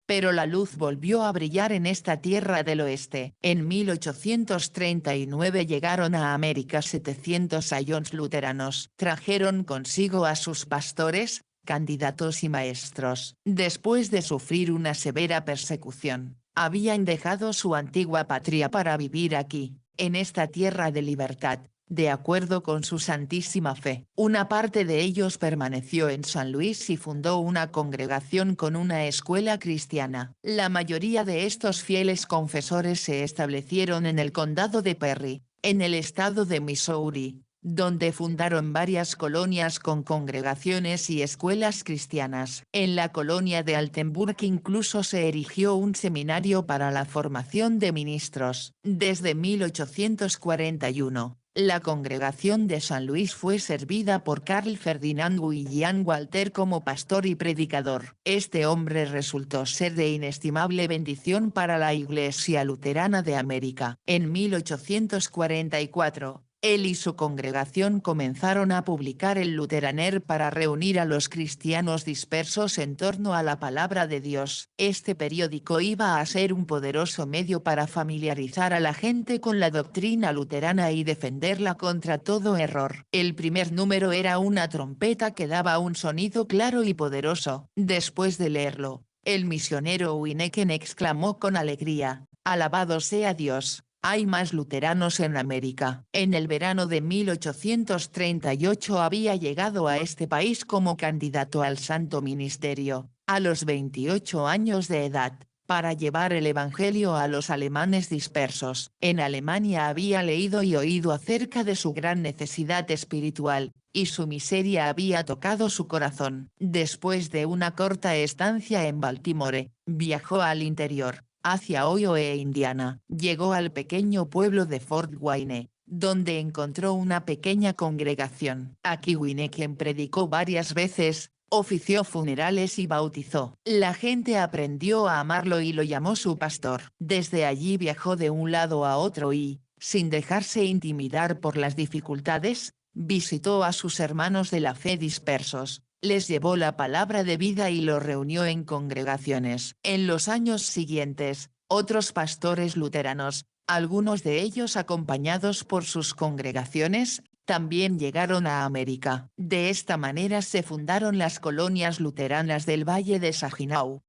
Pero la luz volvió a brillar en esta tierra del oeste. En 1839 llegaron a América 700 sayons luteranos. Trajeron consigo a sus pastores, candidatos y maestros. Después de sufrir una severa persecución, habían dejado su antigua patria para vivir aquí, en esta tierra de libertad, de acuerdo con su santísima fe. Una parte de ellos permaneció en San Luis y fundó una congregación con una escuela cristiana. La mayoría de estos fieles confesores se establecieron en el condado de Perry, en el estado de Missouri, donde fundaron varias colonias con congregaciones y escuelas cristianas. En la colonia de Altenburg incluso se erigió un seminario para la formación de ministros. Desde 1841, la congregación de San Luis fue servida por Carl Ferdinand William Walter como pastor y predicador. Este hombre resultó ser de inestimable bendición para la Iglesia Luterana de América. En 1844, él y su congregación comenzaron a publicar el Luteraner para reunir a los cristianos dispersos en torno a la palabra de Dios. Este periódico iba a ser un poderoso medio para familiarizar a la gente con la doctrina luterana y defenderla contra todo error. El primer número era una trompeta que daba un sonido claro y poderoso. Después de leerlo, el misionero Wineken exclamó con alegría: «Alabado sea Dios. Hay más luteranos en América». En el verano de 1838 había llegado a este país como candidato al Santo Ministerio, a los 28 años de edad, para llevar el Evangelio a los alemanes dispersos. En Alemania había leído y oído acerca de su gran necesidad espiritual, y su miseria había tocado su corazón. Después de una corta estancia en Baltimore, viajó al interior, hacia Ohio e Indiana. Llegó al pequeño pueblo de Fort Wayne, donde encontró una pequeña congregación. Aquí Wineken predicó varias veces, ofició funerales y bautizó. La gente aprendió a amarlo y lo llamó su pastor. Desde allí viajó de un lado a otro y, sin dejarse intimidar por las dificultades, visitó a sus hermanos de la fe dispersos, les llevó la palabra de vida y los reunió en congregaciones. En los años siguientes, Otros pastores luteranos, algunos de ellos acompañados por sus congregaciones, también llegaron a América. De esta manera se fundaron las colonias luteranas del Valle de Saginaw.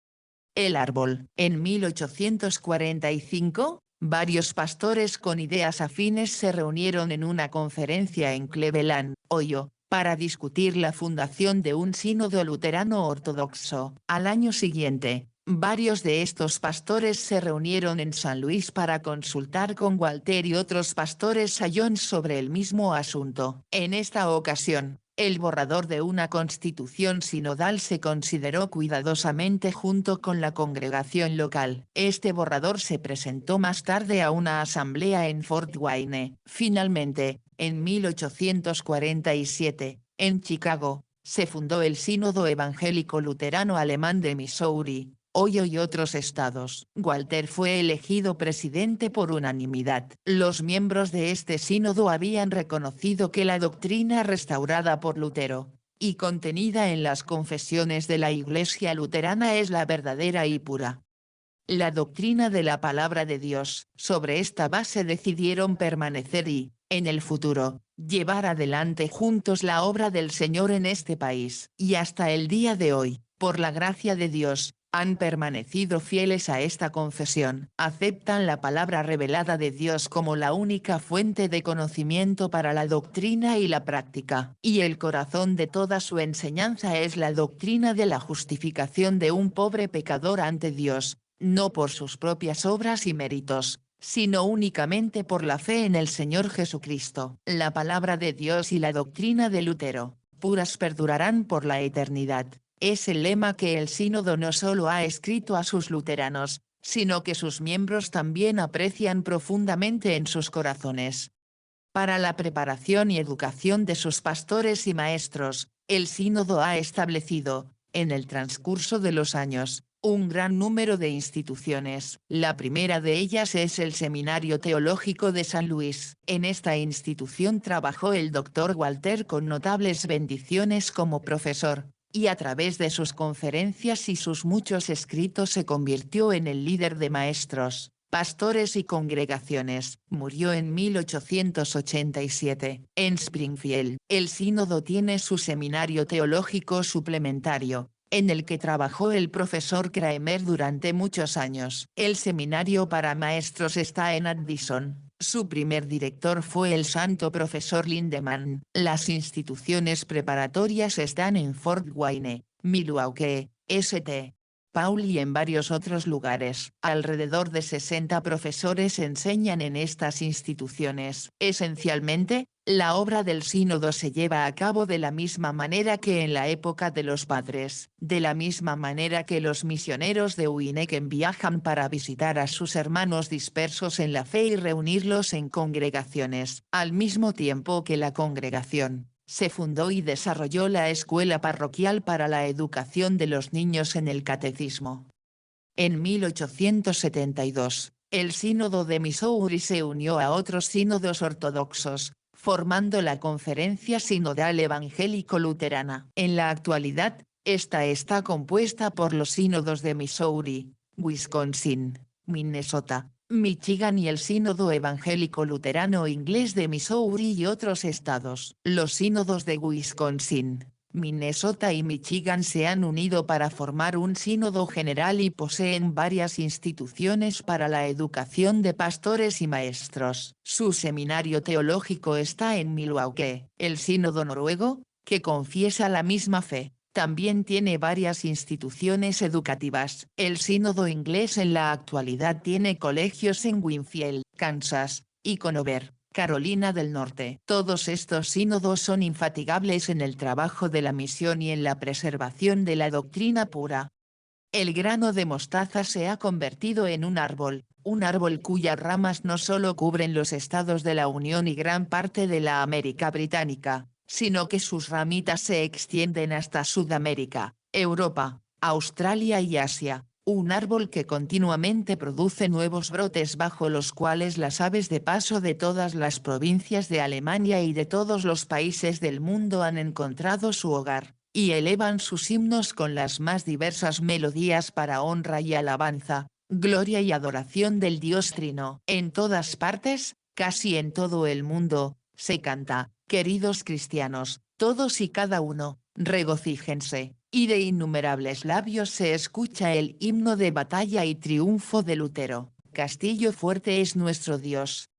El árbol. En 1845, varios pastores con ideas afines se reunieron en una conferencia en Cleveland, Ohio, para discutir la fundación de un sínodo luterano ortodoxo. Al año siguiente, varios de estos pastores se reunieron en San Luis para consultar con Walter y otros pastores sayones sobre el mismo asunto. En esta ocasión, el borrador de una constitución sinodal se consideró cuidadosamente junto con la congregación local. Este borrador se presentó más tarde a una asamblea en Fort Wayne. Finalmente, en 1847, en Chicago, se fundó el Sínodo Evangélico Luterano Alemán de Missouri, Ohio y otros estados. Walter fue elegido presidente por unanimidad. Los miembros de este sínodo habían reconocido que la doctrina restaurada por Lutero, y contenida en las confesiones de la Iglesia luterana es la verdadera y pura. La doctrina de la palabra de Dios. Sobre esta base decidieron permanecer y, en el futuro, llevar adelante juntos la obra del Señor en este país. Y hasta el día de hoy, por la gracia de Dios, han permanecido fieles a esta confesión. Aceptan la palabra revelada de Dios como la única fuente de conocimiento para la doctrina y la práctica. Y el corazón de toda su enseñanza es la doctrina de la justificación de un pobre pecador ante Dios, no por sus propias obras y méritos, sino únicamente por la fe en el Señor Jesucristo. La palabra de Dios y la doctrina de Lutero, puras perdurarán por la eternidad. Es el lema que el sínodo no solo ha escrito a sus luteranos, sino que sus miembros también aprecian profundamente en sus corazones. Para la preparación y educación de sus pastores y maestros, el sínodo ha establecido, en el transcurso de los años, un gran número de instituciones. La primera de ellas es el Seminario Teológico de San Luis. En esta institución trabajó el Dr. Walter con notables bendiciones como profesor, y a través de sus conferencias y sus muchos escritos se convirtió en el líder de maestros, pastores y congregaciones. Murió en 1887. En Springfield, el sínodo tiene su seminario teológico suplementario, en el que trabajó el profesor Kramer durante muchos años. El seminario para maestros está en Addison. Su primer director fue el santo profesor Lindemann. Las instituciones preparatorias están en Fort Wayne, Milwaukee, St. Paul y en varios otros lugares. Alrededor de 60 profesores enseñan en estas instituciones. Esencialmente, la obra del sínodo se lleva a cabo de la misma manera que en la época de los padres, de la misma manera que los misioneros de Winneken viajan para visitar a sus hermanos dispersos en la fe y reunirlos en congregaciones, al mismo tiempo que la congregación. Se fundó y desarrolló la escuela parroquial para la educación de los niños en el catecismo. En 1872, el sínodo de Missouri se unió a otros sínodos ortodoxos, formando la Conferencia Sinodal Evangélico-Luterana. En la actualidad, esta está compuesta por los sínodos de Missouri, Wisconsin, Minnesota, Michigan y el Sínodo Evangélico Luterano Inglés de Missouri y otros estados. Los sínodos de Wisconsin, Minnesota y Michigan se han unido para formar un sínodo general y poseen varias instituciones para la educación de pastores y maestros. Su seminario teológico está en Milwaukee. El sínodo noruego, que confiesa la misma fe, también tiene varias instituciones educativas. El sínodo inglés en la actualidad tiene colegios en Winfield, Kansas, y Conover, Carolina del Norte. Todos estos sínodos son infatigables en el trabajo de la misión y en la preservación de la doctrina pura. El grano de mostaza se ha convertido en un árbol cuyas ramas no solo cubren los estados de la Unión y gran parte de la América Británica, sino que sus ramitas se extienden hasta Sudamérica, Europa, Australia y Asia. Un árbol que continuamente produce nuevos brotes bajo los cuales las aves de paso de todas las provincias de Alemania y de todos los países del mundo han encontrado su hogar, y elevan sus himnos con las más diversas melodías para honra y alabanza, Gloria y adoración del Dios Trino. En todas partes, casi en todo el mundo, se canta, queridos cristianos, todos y cada uno, regocíjense, y de innumerables labios se escucha el himno de batalla y triunfo de Lutero. Castillo fuerte es nuestro Dios,